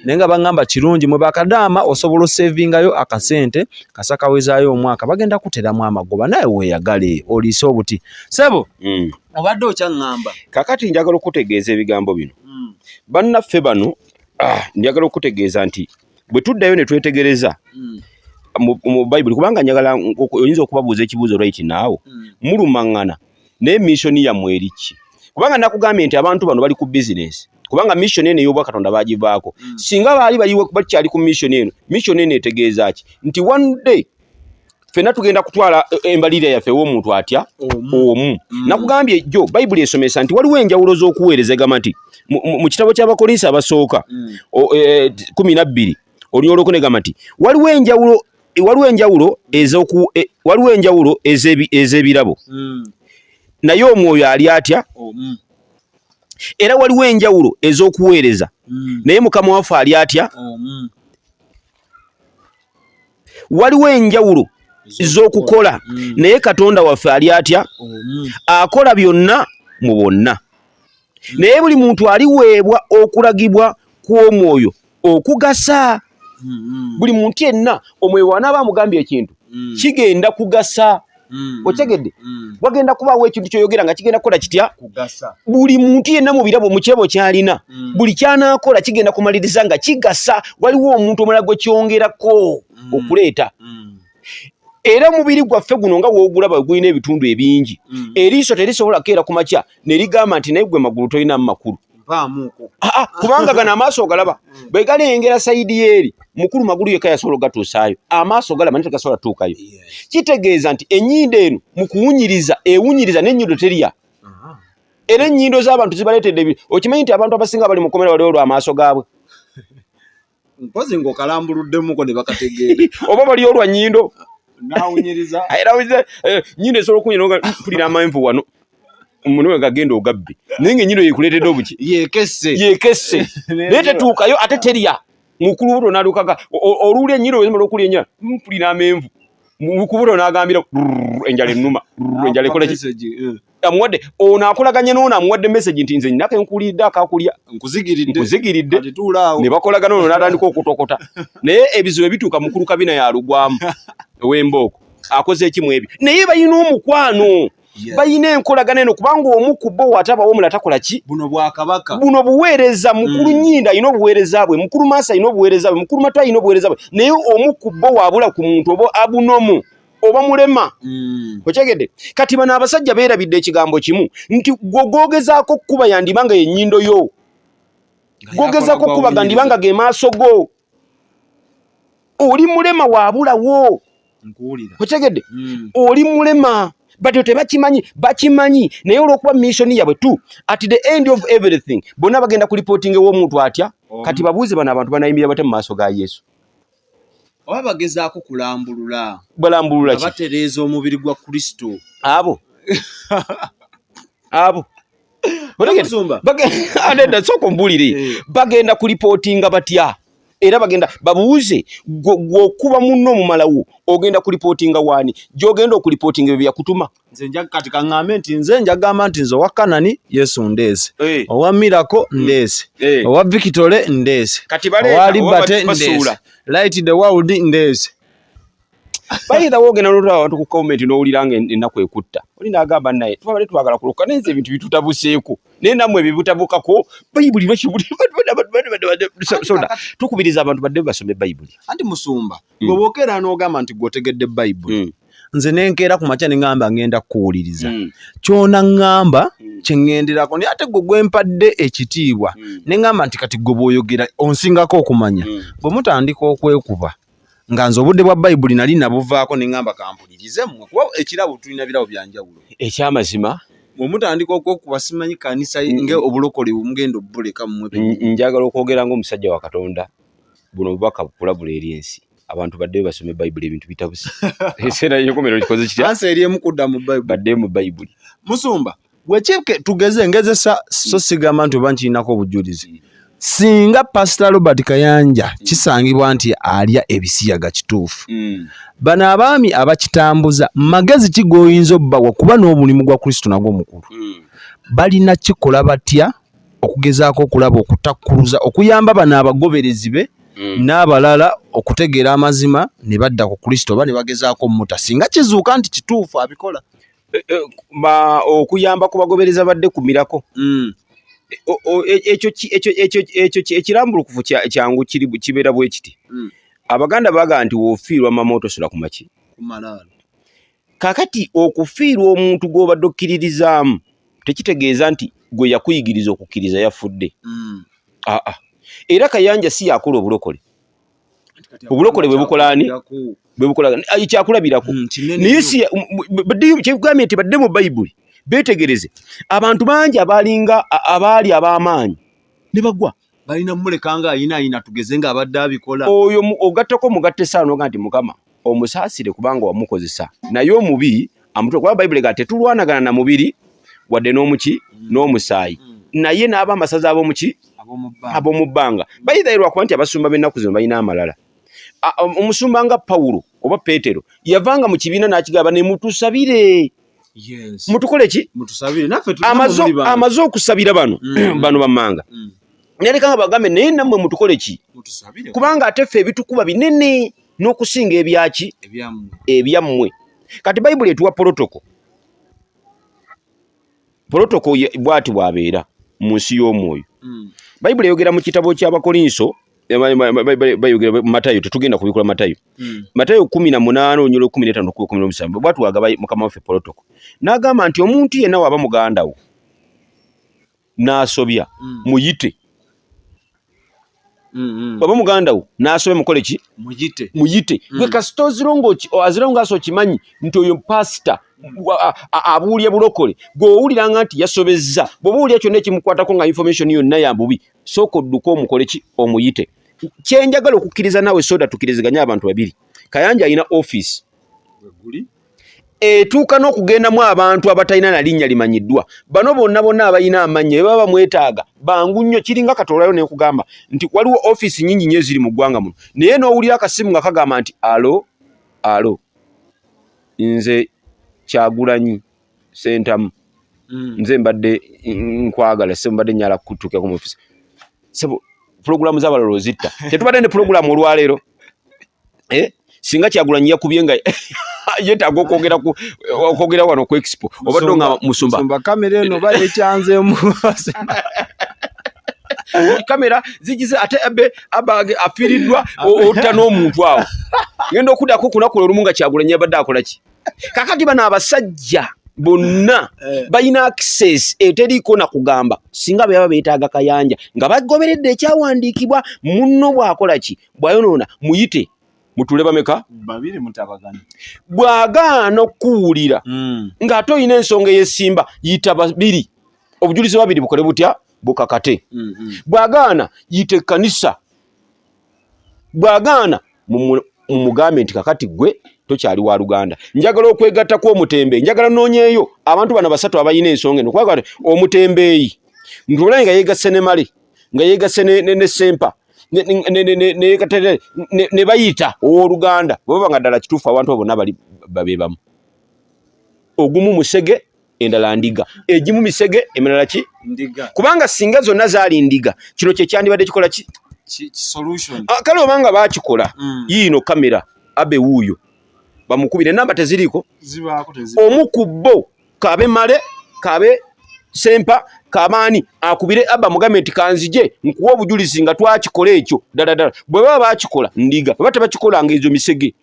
naye nga baŋŋamba kirungi mwe bakadaama osobola osevingayo akasente kasakawezaayo omwaka bagenda kuteramu amagoba naye weeyagale oliise obuti sebo obadde okyaŋŋamba kakati njagala okutegeeza ebigambo bino bannaffe bano njagala okutegeeza nti bwe tuddayo ne twetegereza mu Bayibuli kubanga njagala oyinza okubabuuza ekibuuzo right now mulumaŋŋana naye missoni yammwe eriki kubanga nakugambye nti abantu bano bali ku business kubanga mission eno ey'Obwakatonda baagivaako singa bakyali ku mission eno etegeeza ki nti one day fena tugenda kutwala embalirira yaffe w'omuntu atya omu nakugambye jo Bayibuli esomesa nti waliwo enjawulo z'okuweereza egamba nti mu kitabo ky'Abakolinsi abasooka 12 oluyolo negamba nti waliwo enjawulo ez'ebirabo naye omwoyo ali atya era waliwo enjawulo ez'okuweereza naye mukama waffe ali atya waliwo enjawulo z'okukola naye Katonda waffe ali atya akola byonna mu bonna naye buli muntu aliweebwa okulagibwa kw'omwoyo okugasa buli muntu yenna omwoyo wanaaba amugambye ekintu kigenda kugasa otegedde wagenda kubaawo ekintu kyoyogera nga kigenda kukola kitya kugasa buli muntu yenna mu birabo mu kyebo kyalina buli kyanaakola kigenda kumaliriza nga kigasa waliwo omuntu omulala gwe kyongerako okuleeta era omubiri gwaffe guno nga woogulaba gulina ebitundu ebingi eriiso terisobola keera ku makya ne ligamba nti naye gwe magulu tolinamu makulu kubanga gano amaaso ogalaba bwe galengera sayidi yeeri mukulu magulu yekka yasobola ogatuusaayo amaaso galaba nti tegasobola tuukayo kitegeeza nti ennyindo eno mu kuwunyiriza ewunyiriza n'ennyindo terya era ennyindo z'abantu zibaleetedde okimanyi nti abantu abasinga bali mu kkomera waliwo olw'amaaso gaabwe mpozi ng'okalambuluddemuko ne bakategeera oba bali olwa nnyindo nawunyiriza nnyindo esobola okuwunyira mpulira amenvu wano omuntu we gagenda ogabbi naye ng'ennyindo yekuleetedde obuki yekesse naye tetuukayo ate terya mukulubuto n'alukaga oluuli ennyindo wezimala okulya ennyala mpulira amenvu mukulubuto n'agambira enjala ennuma enjala ekola ki amuwadde ono akolaganye n'ono amuwadde message nti nze nnaka enkuulidde akakulya nkuzigiridde ne bakolagana ono n'atandika okutokota naye ebizibu ebituuka mukulu kabina yalugwamu ow'embooko akoze ekimu ebyo naye balina omukwano balina enkolagana eno kubanga omu ku bo atabawo omulala takola ki buno bwakabaka buno buweereza mukulu Nnyinda alina obuweereza bwe mukulu Maasa alina obuweereza bwe mukulu Matwa alina obuweereza bwe naye omu ku bo wabula ku muntu oba abunomu oba mulema okyegedde kati bano abasajja beerabidde ekigambo kimu nti gwogezaako okkuba yandibanga yennyindo yo gwogezaako okkuba gandibanga ge maaso go oli mulema wabulawo okyegedde oli mulema batyo bakimanyi naye olw'okuba mission yabwe tu at the end of everything bonna bagenda ku reporting ew'omuntu atya kati babuuze bano abantu banayimirira bate mu maaso ga Yesu oba bagezaako kulambulula balambulula ki batereeza omubiri gwa Kristo abo bagenda sooka ombulire bagenda ku reporting batya era bagenda babuuze gwokuba munno omumalawo ogenda ku reporting waani gy'ogenda oku reporting ebyo byakutuma nze nja kati kaŋŋambe nti nze njagamba nti nze owa Kanani Yesu ndeese owa Miracle ndeese owa Victory ndeese owa Liberty ndeese Light the World ndeese bayinza wogenda n'olutaba abantu ku comment n'owulira nga ennaku ekutta oli n'agamba naye twabadde twagala kulukka naye nze ebintu bitutabuseeko naye nammwe ebibutabukako bayibuli tukubiriza abantu badde basome bayibuli anti musumba gwe bwokeera n'ogamba nti gw'otegedde bayibuli nze nenkeera ku makya ne ŋŋamba ngenda kuwuliriza kyona ŋŋamba kye ŋŋenderako naye ate gwe gwempadde ekitiibwa ne ŋŋamba nti kati gwe bw'oyogera onsingako okumanya bwe mutandika okwekuba nga nze obudde bwa bayibuli nali nabuvaako ne ŋŋamba kampulirize mmwe kuba ekirabo tulina birabo byanjawulo ekyamazima bwe mutandika okwekuba simanyi kanisa nge obulokole bumugenda obuleka mmwe njagala okwogera ng'omusajja wa Katonda buno obubaka bukulabula eri ensi abantu badde basome bayibuli ebintu bitabuse eseera y'enkomerero kikoze kitya ansi eri emu kudda mu bayibuli badde mu bayibuli musumba bwekike tugeze ngezesa so sigamba nti oba nkirinako obujulizi singa Pastor Robert Kayanja kisangibwa nti alya ebisiyaga kituufu bano abaami abakitambuza magezi ki g'oyinza obbawa kuba n'omulimu gwa Kristo nagwo mukulu balina kikola batya okugezaako okulaba okutakkuluza okuyamba bano abagoberezi be n'abalala okutegeera amazima ne badda ku Kristo oba ne bagezaako mmuta singa kizuuka nti kituufu abikola okuyamba kubagobereza badde kumirako ekyo ekirambulukufu kyangu kibeera bwe kiti abaganda baga nti woofiirwa mama tosula kumaki kakati okufiirwa omuntu gw'obadde okkiririzaamu tekitegeeza nti gwe yakuyigiriza okukkiriza yafudde era Kayanja si yakola obulokole bwe bukolani bwe bukola kyakulabirako naye si kyegambye nti badde mu bayibuli beetegereze abantu bangi abaali ab'amaanyi ne bagwa balina muleka nga ayina tugeze nga abadde abikola oyo ogattako mugatte saano nga nti mukama omusaasire kubanga wamukozesa naye omubi amutwe kuba bayibuli ga tetulwanagana na mubiri wadde n'omuki n'omusaayi naye n'aba amasaza ab'omuki ab'omu bbanga bayithairwa kuba nti abasumba b'ennaku zino balina amalala omusumba nga Pawulo oba Peetero yavanga mu kibiina n'akigamba ne mutusabire mutukole ki amaze okusabira bano bammanga nalekanga bagambe naye nammwe mutukole ki kubanga ate ffe ebitukuba binene n'okusinga ebyaki ebyammwe kati Bible etuwa protocol bwati bwabeera mu nsi y'omwoyo. Bible eyogera mu kitabo ky'Abakolinso bayogera Matayo, tetugenda kubikola Matayo. Matayo 18 onyolo 15 ku 17 bwati wagaba mukama waffe protocol. N'agamba nti omuntu yenna waba muganda wo n'asobya muyite. Baba muganda wo n'asobya mukole ki? Muyite. Gwe kasita azirongo aso kimanyi nti oyo pastor abuulya bulokole gw'owuliranga nti yasobezza bw'oba owulira kyonna ekimukwatako nga information yonna ya bubi sooka odduka omukole ki? Omuyite. Kyenjagala okukkiriza naawe soda tukkiriziganya abantu babiri. Kayanja alina office etuuka n'okugendamu abantu abatalina na linnya limanyiddwa. Bano bonna abalina amannya baba bamwetaaga bangu nnyo. Kiringa katolayo nekugamba nti waliwo office nnyingi nnyo eziri mu ggwanga muno, naye n'owulira akasimu nga kagamba nti alo nze Kyagulanyi Sentamu, nze mbadde nkwagala, se mbadde nyala kutuuka ku office. Sebo programu z'abalala ozitta. Tetubadde ne programu olwaleero. Singa Kyagulanyi yakubye nga yetaaga okwogera wano ku expo obadde nga musumba kamera eno bayekyanzeemu kamera zigize ate abage afiriddwa otta n'omuntu awo ngenda okuddako kunakola olumu nga Kyagulanyi yabadde akola ki. Kakati bano abasajja bonna balina access eteriiko na kugamba singa baba beetaaga Kayanja nga bagoberedde ekyawandiikibwa munno bw'akola ki bw'ayonoona muyite. Mutule bameka? Babiri mutabagana. Bwagaana okuwulira ng'ate olina ensonga ey'essimba yita babiri. Obujulizi babiri bukole butya? Bukakate. Bwagaana yita ekkanisa. Bwagaana mumugambe nti kakati gwe tokyali wa Luganda. Njagala okwegatta kw'omutembe. Njagala noonyeeyo abantu bano basatu abayina ensonga eno. Kwagala omutembeeyi ntulaye nga yeegasse ne Male, nga yeegasse ne Sempa, ne bayita owooluganda bwebaba nga ddala kituufu abantu bonna bali babeebamu. Ogumu musege endala ndiga, egimu misege emirala ki? Ndiga. Kubanga singa zonna zaali ndiga kino kye kyandibadde kikola ki? Solution. Kale obanga baakikola yiino kamera abe wuuyo bamukubire namba teziriiko omu ku bo kabe Male kabe Sempa kabaani akubire abba mugambe nti kanzije nkuwa obujulizi nga twakikola ekyo ddala bwe baba baakikola ndiga baba tebakikola nga ezo misege.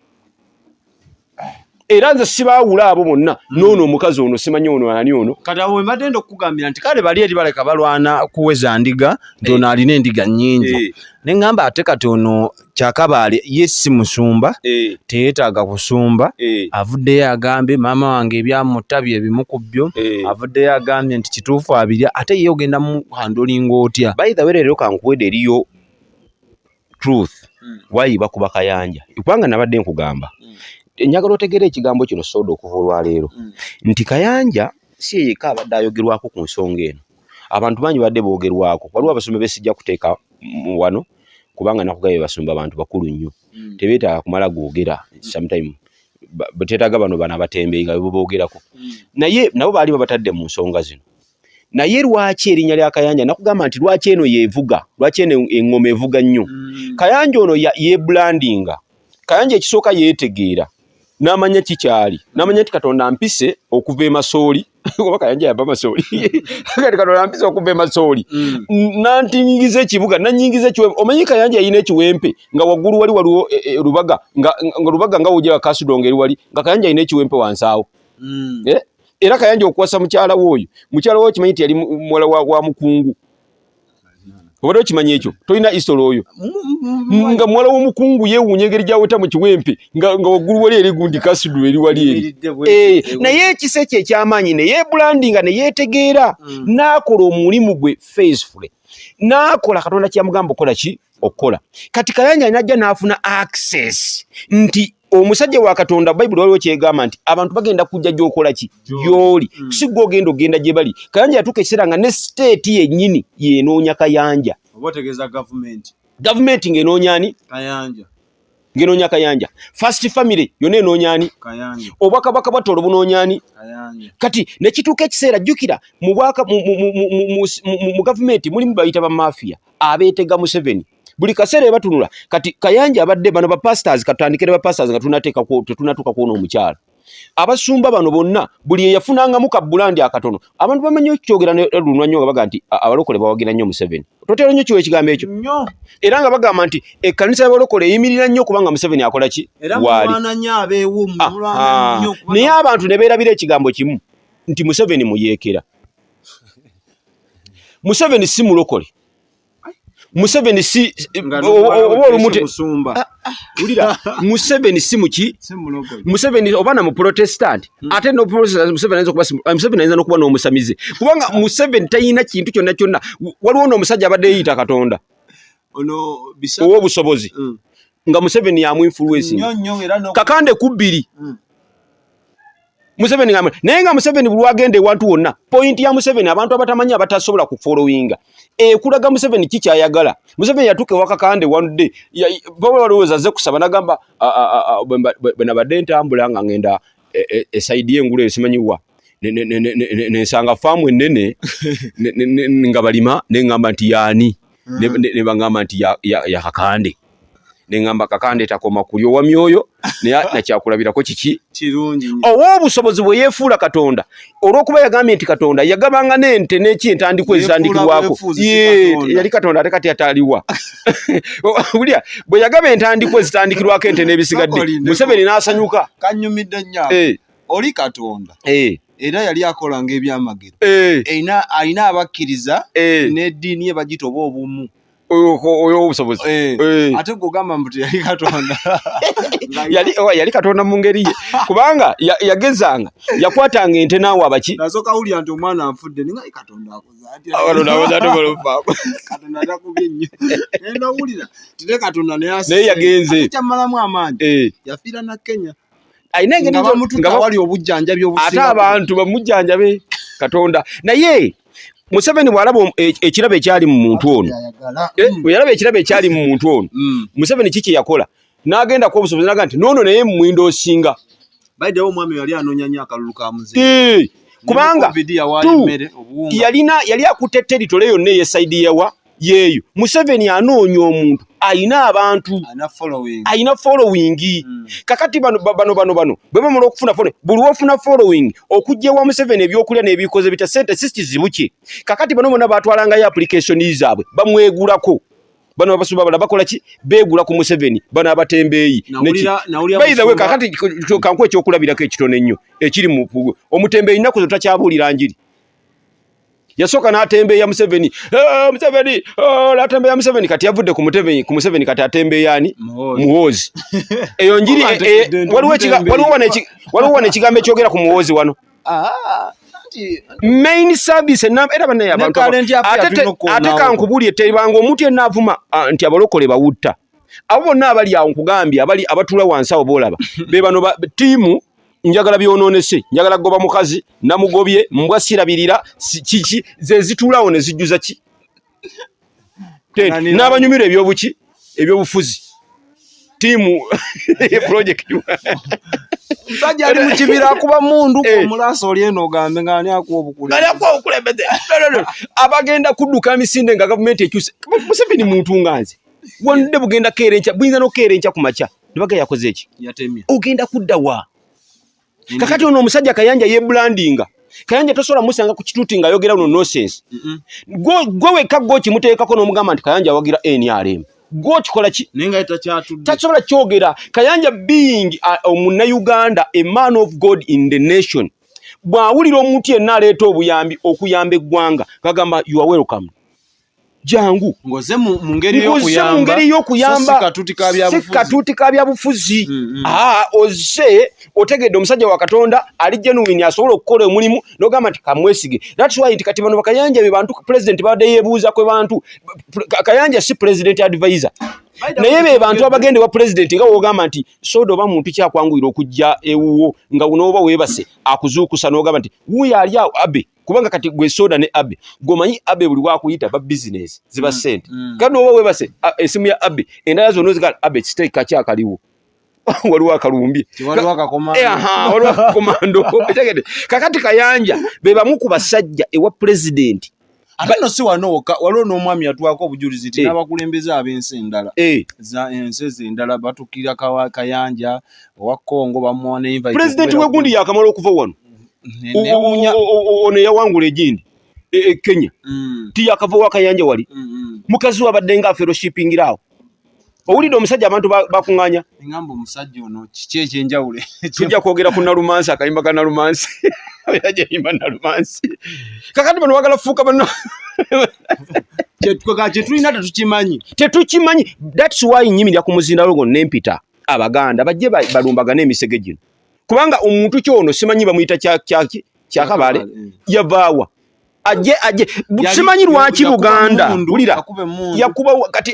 Era nze sibaawula abo bonna noono omukazi ono simanyi ono ani ono. Kati abo mbadde ndokugambira nti kale bali eri baleka balwana kuweza ndiga nti ono alina endiga nnyingi. Ne ngamba ate kati ono Kyakabaale ye si musumba teyeetaaga kusumba. Avuddeyo agambye maama wange ebyamutta bye bimu ku byo. Avuddeyo agambye nti kituufu abirya ate ye ogenda mu handolinga otya. By the way leero kankuwedde eriyo truth wayi bakuba Kayanja kubanga nabadde nkugamba. Njagala otegere ekigambo kino soda okuva olwaleero nti Kayanja si yeka abadde ayogerwako ku nsonga eno. Abantu bangi badde boogerwako. Waliwo abasumba besijja kuteeka wano kubanga nakugaye basumba abantu bakulu nnyo. Tebeetaaga kumala googera sometime beteetaaga bano abatembeeyi nga boogerako. Naye nabo baali babatadde mu nsonga zino. Naye lwaki erinnya lya Kayanja nakugamba nti lwaki eno yeevuga, lwaki eno engoma evuga nnyo. Kayanja ono yeebrandinga. Kayanja ekisooka yeetegeera n'amanya kikyali, n'amanya nti Katonda ampise okuva e Masooli oba Kayanja yava Masooli kati Katonda ampise okuva e Masooli nantingiza ekibuga nanyingiza ekiwempe. Omanyi Kayanja yalina ekiwempe nga waggulu waliwo Lubaga nga Lubaga nga wojja Kasudonga eri wali nga Kayanja yalina ekiwempe wansi awo. Era Kayanja okuwasa mukyala w'oyo, mukyala w'oyo kimanyi nti yali muwala wa mukungu. Obadde okimanyi ekyo? Tolina history oyo nga muwala w'omukungu yeewuunya engeri gy'aweta mu kiwempe nga waggulu wali eri gundi Kasudu eri wali eri. Naye ekise kye eky'amaanyi ne yeebrandinga ne yeetegeera n'akola omulimu gwe faithfully. N'akola Katonda kyamugamba okola ki? Okukola. Kati Kayanja n'ajja n'afuna access nti omusajja wa Katonda Bible waliwo kyegamba nti abantu bagenda kujja gy'okola ki? Gy'oli. Si gwe ogenda gye bali. Kayanja yatuuka ekiseera nga ne state yennyini yenoonya Kayanja. Oba otegeeza gavumenti ng'enoonya ani? Kayanja. Ng'enoonya Kayanja. First family yonna enoonya ani? Kayanja. Obwakabaka bwa Tooro bunoonya ani? Kayanja. Kati ne kituuka ekiseera jjukira mu gavumenti mulimu bayita ba mafia abeetega Museveni. Buli kaseera batunula kati Kayanja abadde bano ba pastors katandikire ba pastors nga tunatuuka kuona omukyala abasumba bano bonna buli eyafunangamu ka bulandi akatono abantu bamanyi okyogera lunwanyo nga baga nti abalokole bawagira nnyo Museveni totera nnyo kiwe ekigambo ekyo era nga bagamba nti ekkanisa y'abalokole eyimirira nnyo kubanga Museveni akola ki waali naye abantu ne beerabira ekigambo kimu nti Museveni muyeekera Museveni si mulokole Museveni si olumute ulira Museveni si muki Museveni obana mu protestant ate no protestant Museveni azo kuba Museveni azo kuba no musamize kubanga Museveni tayina kintu kyonna kyonna waliwo no musajja abadde yita Katonda ono bisiyaga owo busobozi nga Museveni ya mu influence kakande kubiri Museveni ngam nenga Museveni bulwagende wantu wonna point ya Museveni abantu abatamanya abatasobola ku followinga kulaga Museveni kicha ayagala Museveni yatuke wakakande one day baba waloweza ze kusaba nagamba bena badenta ambulanga ngenda esaidie ngule esimanyiwa ne sanga famu enene nga balima nengamba nti yani ne bangamba nti ya kakande nengamba kakande takoma kulyo wa myoyo na kyakulabirako kiki kirungi owo busobozi bwe yefuula Katonda olwokuba yagambye nti Katonda yagabanga n'ente n'eki entandikwa ezitandikirwako yali Katonda ate kati ataliwa bulya bwe yagaba entandikwa ezitandikirwako ente n'ebisigadde Museveni n'asanyuka kanyumidde nnyo oli Katonda era yali akolanga ebyamagero ayina abakkiriza n'eddiini ye bagitoba obumu oyo busobozi ate kugamba mbuti yali Katonda yali Katonda mu ngeri ye kubanga yagezanga yakwatanga ente naawe abaki nasoka ulya nti omwana anfudde ninga Katonda akoze Katonda atakubye nnyo nenda ulira tire Katonda naye yagenze kyamalamu amaanyi yafiira na Kenya ayina engeri nga wali obujjanjabi obusinga ate abantu bamujjanjabe Katonda naye Museveni bwalaba ekirabo ekyali mu muntu ono yalaba ekirabo ekyali mu muntu ono Museveni kiki yakola n'agenda ku obusobozi n'agamba nti nono naye mwindo osinga bayiddewo omwami yali anoonya nnyo akalulu ka muzeeyi kubanga yali akutte territory yonna eyesaidi yawa yeeyo Museveni anoonya omuntu ayina abantu ayina following kakati bano bwe bamala okufuna following buli wofuna following okujja wa Museveni ebyokulya n'ebikoze bita sente sikizibuki kakati bano bonna batwalangayo application zaabwe bamwegulako bano abasumba bala bakola ki beegula ku Museveni bano abatembeeyi bayiza we kakati kankwe ekyokulabirako ekitone ennyo ekiri mu omutembeeyi nnaku zo takyabuulira njiri yasoka n'atembeeya Museveni Museveni n'atembeeya Museveni kati yavudde ku Museveni kati atembeeya ani muhoozi eyo njiri waliwo n'ekigambo ekyogera ku muhoozi wano main service era banaye abantu ate kankubulye tebanga omuntu yenna avuma nti abalokole bawutta abo bonna abali awo nkugambye abatula wansi awo boolaba be bano tiimu njagala byonoonese njagala goba mukazi namugobye mbwa sirabirira kiki ze zitulawo ne zijjuza ki n'abanyumira ebyobuki ebyobufuzi tiimu project musajja ali mu kibira akuba mundu omulaso oli eno ogambe nga ani akuwa obukulembeze abagenda kudduka emisinde nga gavumenti ekyuse Museveni muntu nganze wonde bugenda keerenca buyinza n'okeerenca ku makya ne baga yakoze eki yatemye ogenda kudda wa kakati ono omusajja Kayanja yebrandinga Kayanja tosobola musanga ku kituuti nga ayogera no nonsense gwe wekka gwe kimuteekako n'omugamba nti Kayanja awagira NRM gwe kikola ki nenga etakyatudde tasobola kyogera Kayanja being omuna Uganda a man of God in the nation bwawulira omuntu yenna aleeta obuyambi okuyamba eggwanga kagamba you are welcome jangu ngoze mu ngeri y'okuyamba katuuti ka byabufuzi oze otegedde omusajja wa Katonda ali genuine asobola okukola omulimu n'ogamba nti kamwesige that's why nti kati bano Kayanja be bantu president badde yeebuuza kwe bantu Kayanja si president advisor naye be bantu abagende wa president nga wogamba nti sodo oba muntu kyakwanguyira okujja ewuwo nga unooba weebase akuzuukusa n'ogamba nti wuuyo ali awo abe kubanga kati gwe soda ne abe gomanyi abe buli wakuyita ba business ziba sente kandi oba webase esimu ya abe endala zonna zikala abe kiteka kyakaliwo waliwo akalumbi waliwo akakomando kakati Kayanja be bamu ku basajja ewa president Atano si wanoka waliwo n'omwami yatwako obujulizi nti n'abakulembeze ab'ensi endala za ensi endala batukira Kayanja owa Congo bamuwa ne invite President wegundi yakamala okuva wano ono yawangula egindi Kenya ti yakava wa Kayanja wali mukazi wabadde nga fellowshipingirawo owulidde omusajja abantu bakunganya ngamba omusajja ono kiki ekyenjawulo tujja kwogera ku Nalumansi akayimba ka Nalumansi yaje yimba Nalumansi kakati bano wagala fuuka bano tulina tetukimanyi that's why nyimirira ku muzindalo nempita Abaganda bajje balumbagana emisege gino kubanga omuntu kyono simanyi bamuyita kyakabale yavaawa aje simanyi lwaki Buganda ulira yakuba kati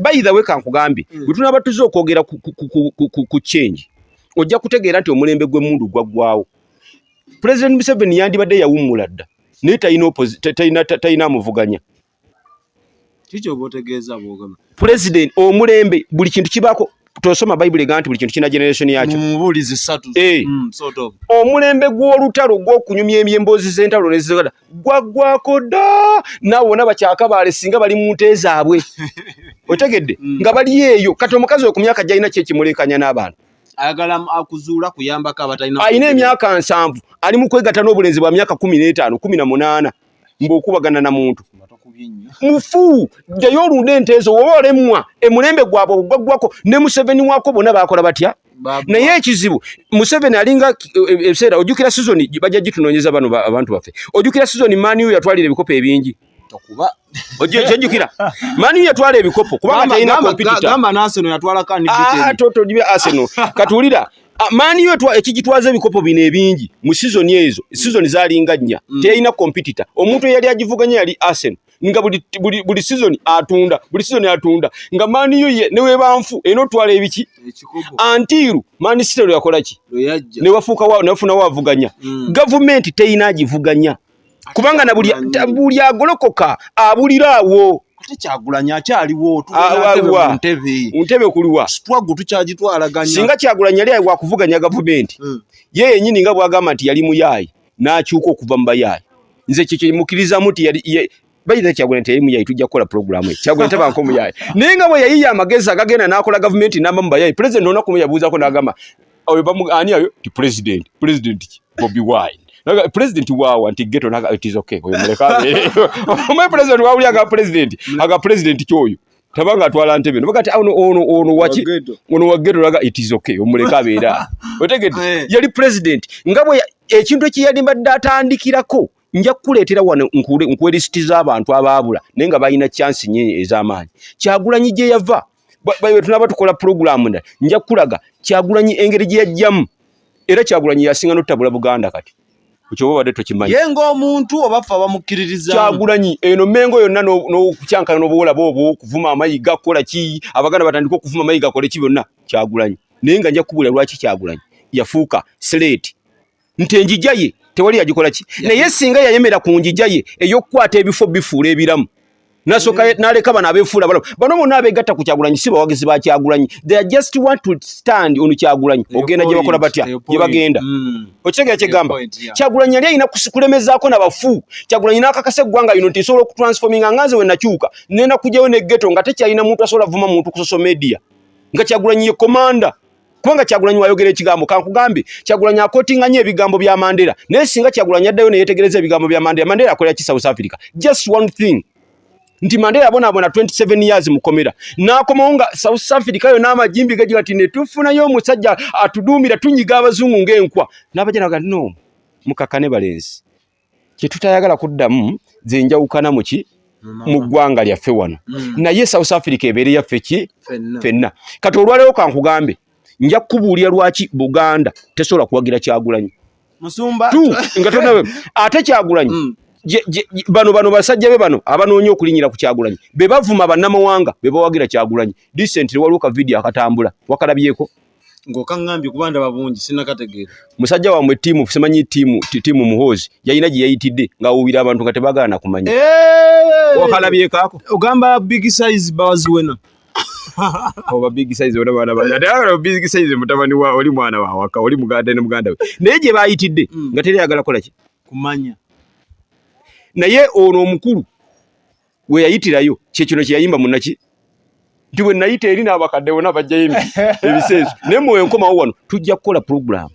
by the way kankugambi butuna batuze okwogera ku change ojja kutegeera nti omulembe gwe mundu gwaggwawo President Museveni yandibadde yawummula dda naye tayina amuvuganya kiki obotegeeza bwogamba President omulembe buli kintu kibaako tosoma Bible ganti buli kintu kina generation yakyo mubulizi 3 sort of omulembe gw'olutalo gw'okunyumya emboozi z'entalo nezigala gwaggwako dda nawona bakyakabale singa bali mu nte zaabwe otegedde nga bali eyo kati omukazi okumyaka gyalina kyekimulekanya n'abantu ayagala akuzuula kuyambako abatalina ayina emyaka 7 ali mu kwegatta n'obulenzi bwa myaka 15 18 mb'okubagana na muntu mufu jayo olunde entezo woba olemwa emulembe gwabwe gwaggwako ne Museveni wako bonna bakola batya naye ekizibu Museveni alinga ebiseera ojjukira Suzan bajja gitunoonyeza bano abantu baffe ojjukira Suzan Mani yatwalira ebikopo ebingi tokuba ojjukira Mani yatwala ebikopo kubanga talina competitor gamba Arsenal yatwala kandi toto dibe Arsenal katulira Mani ekigitwaza ebikopo bino ebingi mu season ezo season zalinga nnya teyina competitor omuntu yali agivuganya yali Arsenal nga buli season atunda nga Mani ye newe banfu eno twala ebiki antiru Mani City yakola ki ne wafuka wao nafuna wavuganya government teyina agivuganya kubanga na buli agolokoka abulirawo ate Kyagulanya akyaliwo ntebe kuliwa struggle tukyagitwalaganya singa Kyagulanya yali wa kuvuganya government ye nyini nga bwagamba nti yali muyayi n'akyuka okuva mu bayayi nze kiki mukiriza muti yali bayita Kyagulanya nti yali muyayi tujja kukola program Kyagulanya tabanko muyayi naye nga bwe yayiya amagezi agagenda n'akola government n'amba mu bayayi president onaku muyabuuzako n'agamba ani ayo ti president Bobi Wine president waawa nti ghetto naga it is okay oyo muleka omwe president wauli aga president kyoyo tabanga atwala ntebe nobakati ono wachi ono wa ghetto naga it is okay omuleka beera otegedde yali president ngabwe ekintu ekiyali mbadde atandikirako nja kukuleetera wano nkweristiza abantu abaabula naye nga balina chance nyenye ez'amaanyi Kyagulanyi gye yava tunaba tukola program nda nja kulaga Kyagulanyi engeri gye yajjamu era Kyagulanyi yasinga n'otabula Buganda kati Uchobo wade tokimanyi yengo omuntu obafa bamukiririza Kyagulanyi eno mengo yonna no kucyankana n'obuwola bobo kuvuma amayiga kola ki Abaganda batandika okuvuma amayiga kole ki byonna Kyagulanyi naye nga nja kubula lwaki Kyagulanyi yafuuka slate ntenjijaye tewali yagikola ki naye singa yayemera ku njijaye ey'okukwata ebifo bifuula ebiramu nasoka naleka bana abefuula bano bonna abegatta ku Kyagulanyi si bawagizi ba Kyagulanyi they just want to stand on Kyagulanyi ogenda gye bakola batya gye bagenda okigega kigamba Kyagulanyi yali alina kulemezaako n'abafu Kyagulanyi n'akakasa eggwanga yuno nti esobola okutransforminga nganze we nakyuka nenda kujyayo ne ghetto nga tekyalina muntu asobola vuma muntu ku social media nga Kyagulanyi ye komanda kubanga Kyagulanyi wayogera ekigambo kankugambe Kyagulanyi akotinganye ebigambo bya Mandela naye singa Kyagulanyi addayo ne yetegereza ebigambo bya Mandela akolera ki South Africa just one thing nti Mandela abona 27 years mukomera nakomonga South Africa yo n'amajimbi gaji ati ne tufunayo omusajja atudumira tunyiga abazungu ng'enkwa n'abajana ga no mukakane balenzi kye tutayagala kuddamu zenjawukana muki mu ggwanga lyaffe wano naye South Africa ebeere yaffe ki fenna kati olwaleero kankugambe nja kubuulira lwaki Buganda tesobola kuwagira Kyagulanyi musumba nga tonawe ate Kyagulanyi bano basajja be bano abanoonya okulinyira ku Kyagulanyi be bavuma bannamawanga be bawagira Kyagulanyi recently waliwo ka video akatambula wakalabyeko ng'okangambye kubanda babungi sinakategeera musajja wamwe tiimu simanyi tiimu muhozi yayina gye yayitidde ng'awuubira abantu nga tebagaana kumanya wakalabyeko ako ogamba big size bawaziwena oba big size wona bana bana big size mutabani wa oli mwana wa waka oli muganda ne muganda we naye gye bayitidde nga teri yagala kola ki kumanya naye ono omukulu we yayitirayo kyekino kye yayimba munnaki nti bwe nayita eri n'abakadde bonna bajjayo ebiseeso naye mwoyo nkomawo wano tujja kukola program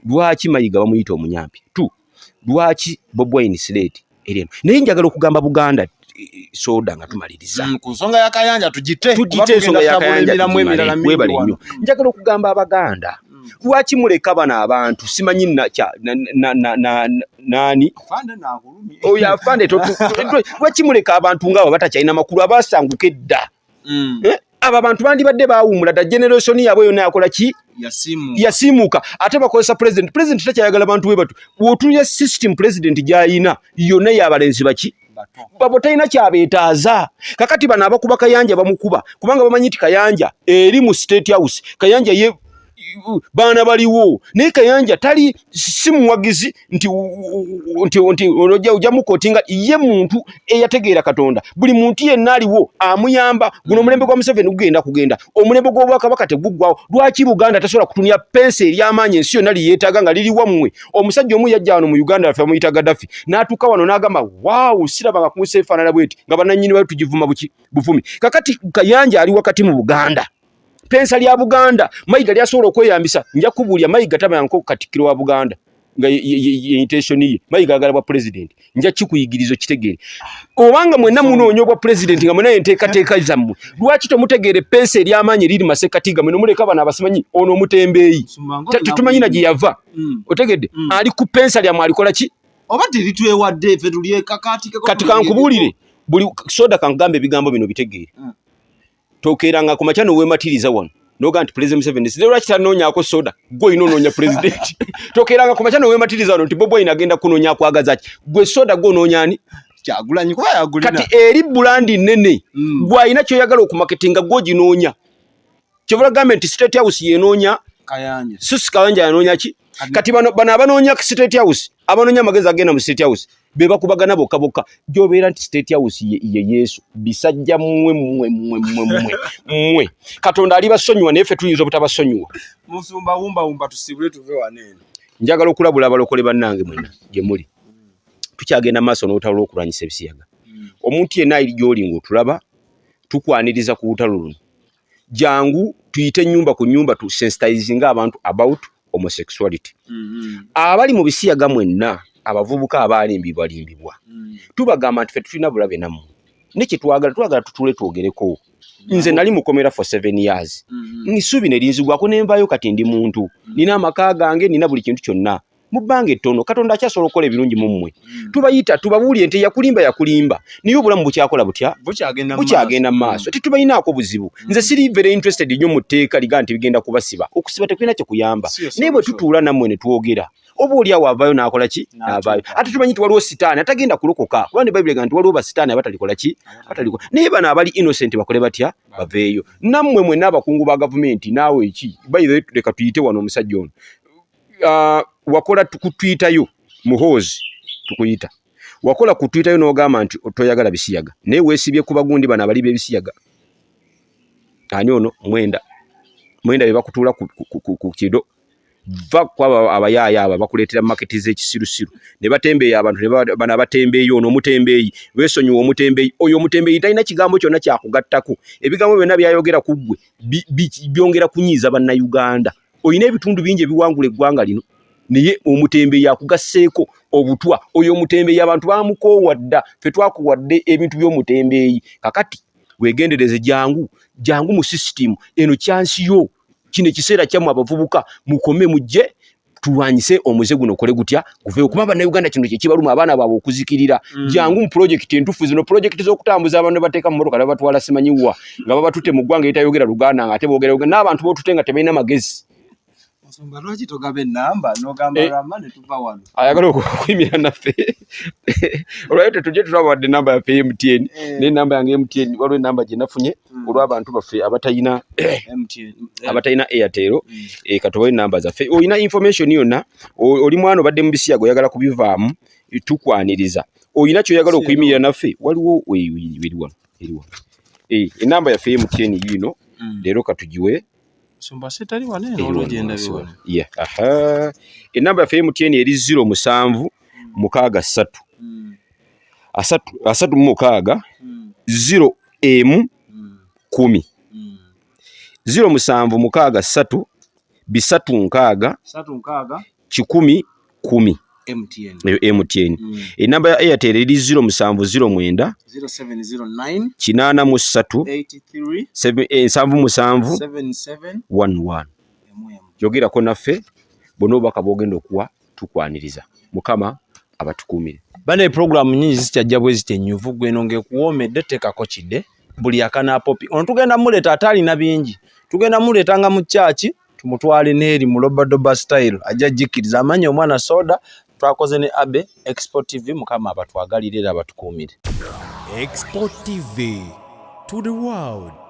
lwaki Mayiga bamuyita omunyampi lwaki Bobi Wine Slate ereno naye njagala okugamba Buganda soda nga tumaliriza ku nsonga ya Kayanja tugite ensonga ya Kayanja webale nnyo njagala okugamba Abaganda lwaki muleka bano abantu simanyi nani oyo afande lwaki muleka abantu ng'abo batakyalina makulu abasanguka edda abo abantu bandibadde baawumula da generation yaabwe yonna yakola ki yasiimuka ate bakozesa president takyayagala bantu we batu bw'otuya system president gy'ayina yonna y'abalenzi baki babo talina kyabeetaaza kakati bano abakuba Kayanja bamukuba kubanga bamanyi nti Kayanja eri mu State House Kayanja ye baana baliwo naye Kayanja tali si muwagizi nti ojja mukotinga ye muntu eyategeera Katonda buli muntu yenna aliwo amuyamba guno omulembe gwa Museveni kugenda omulembe gw'Obwakabaka teguggwawo lwaki Buganda tasobola kutunia pensi ery'amaanyi ensi yonna liyeetaaga nga liri wammwe omusajja omu yajja wano mu Uganda afe amuyita Gaddafi n'atuuka wano n'agamba waawu sirabanga kunsi efaanana bweti nga bannannyini bayo tugivuma bufumi kakati Kayanja ali wakati mu Buganda pensa lya Buganda Mayiga lyasobola okweyambisa nja kubuulya Mayiga tabanko Katikkiro wa Buganda nga intention ye Mayiga agala bwa president nja kikuyigirizo kitegeere obanga mwenna munoonya obwa president nga mwenna enteekateeka zammwe lwaki tomutegeere pensa ery'amaanyi eriri Masekatiga mwe nomuleka bano abasimanyi ono omutembeeyi tetumanyi na gye yava otegedde ali ku pensa lyammwe alikola ki oba teritwewadde ffe tuli kati kankubuulire buli soda kangambe ebigambo bino bitegeere tokeranga ku makyano weematiriza wano noga nti President Museveni lero lwaki tanoonyaako soda gwe inonoonya president tokeranga ku makyano weematiriza wano nti Bobi Wine agenda kunoonya akwagaza ki gwe soda gw'onoonya ani Kyagulanyi kuba yagulina kati eri bulandi nnene gw'alina kyoyagala okumaketinga gw'oginoonya kyebula gavumenti State House yenoonya Kayanja Susi Kayanja yanoonya ki kati bano abanoonya State House abanoonya amagezi agenda mu State House be bakubagana bokka gy'obeera nti State House ye Yesu bisajja mmwe Katonda ali basonyiwa naye ffe tuyinza obutabasonyiwa musumba wumba tusibule tuve waneeno njagala okulabula abalokole bannange mwenna gye muli tukyagenda maaso n'olutalo lw'okulwanyisa ebisiyaga omuntu yenna ali gy'oli ng'otulaba tukwaniriza ku lutalo luno jangu tuyite ennyumba ku nnyumba tu sensitizing abantu about homosexuality abali mu bisiyaga mwenna abavubuka abalimbibwa tubagamba nti ffe tulina bulabe nammwe ne kyetwagala tutule twogereko nze nali mukomera for 7 years nisuubi ne linzigwako nenvayo kati ndi muntu nina amaka gange nina buli kintu kyonna mu bbanga ettono Katonda akyasobola okukola ebirungi mu mmwe tubayita tubabuulire nti yakulimba niye obulamu bukyakola butya bukyagenda mu maaso tetubayinaako buzibu nze siri very interested nnyo mu tteeka liga nti bigenda kubasiba okusiba tekulina kyekuyamba naye bwe tutuula nammwe ne twogera oba oli awo avaayo n'akola ki n'avaayo ate tumanyi nti waliwo sitaani atagenda kulokoka kuba ne Bayibuli nti waliwo basitaani abatalikola ki naye bano abali innocent bakole batya baveeyo nammwe mwenna abakungu ba gavumenti naawe eki bayire leka tuyite wano omusajja ono wakola kutuyitayo muhoozi tukuyita wakola kutuyitayo n'ogamba nti toyagala bisiyaga naye weesibye ku bagundi bano abali b'ebisiyaga ani ono mwenda be bakutuula ku kido va kwaba abayaaya aba bakuleetera maketi z'ekisirusiru ne batembeeya abantu bana batembeeyi ono omutembeeyi weesonyiwa omutembeeyi oyo omutembeeyi talina kigambo kyonna kyakugattako ebigambo byonna byayogera ku ggwe byongera kunyiiza bannayuganda oyina ebitundu bingi ebiwangula eggwanga lino naye omutembeeyi akugasseeko obutwa oyo omutembeeyi abantu bamukoowadda ffe twakuwadde ebintu by'omutembeeyi kakati weegendereze jangu mu system eno kyansi yo kino ekiseera kyammwe abavubuka mukome mujje tulwanyise omuze guno okole gutya guveeyo kuba bannayuganda kino kyekibaluma abaana baabwe okuzikirira jangu mu projekiti entufu zino projekiti z'okutambuza abantu ne bateeka mu motoka ne batwala simanyiwa nga babatutte mu ggwanga etayogera Luganda nga ate boogera n'abantu b'otutte nga tebalina magezi Musumba lwaki togaba ennamba n'ogamba lwamma ne tuva wano ayagala okuyimira naffe olwayo tetujje tulabawadde ennamba yaffe MTN n'ennamba yange MTN waliwo ennamba gye nafunye olw'abantu baffe abatayina Airtel katobayo ennamba zaffe olina information yonna oli mwana obadde mu bisiyaga oyagala kubivaamu tukwaniriza olina kyoyagala okuyimirira naffe waliwo eriwa ennamba yaffe MTN yino leero katugiwe Musumba setali wanene olugenda biwona ennamba yaffe MTN eri 07 63 asatu mu mukaaga 0 M 10 0 musanvu mukaaga 3 bisatu nkaaga 10 10 MTN. Enamba ya Airtel eri 0 musanvu 09 0709 kinana mu 3 83 musanvu 77 11 jogerako naffe bono baka bogenda okuwa tukwaniriza mukama abatukumire bane program nyingi zitajja bwe zitenyuvu gweno ngekuwomedde tekako kidde buli akana popi ono tugenda muleta atali na bingi tugenda muleta nga mu church tumutwale neri mu lobadoba style ajja jikiriza amanya omwana soda twakoze ne abe xpotv mukama abatwagalirira abatukumire xpotv to the world.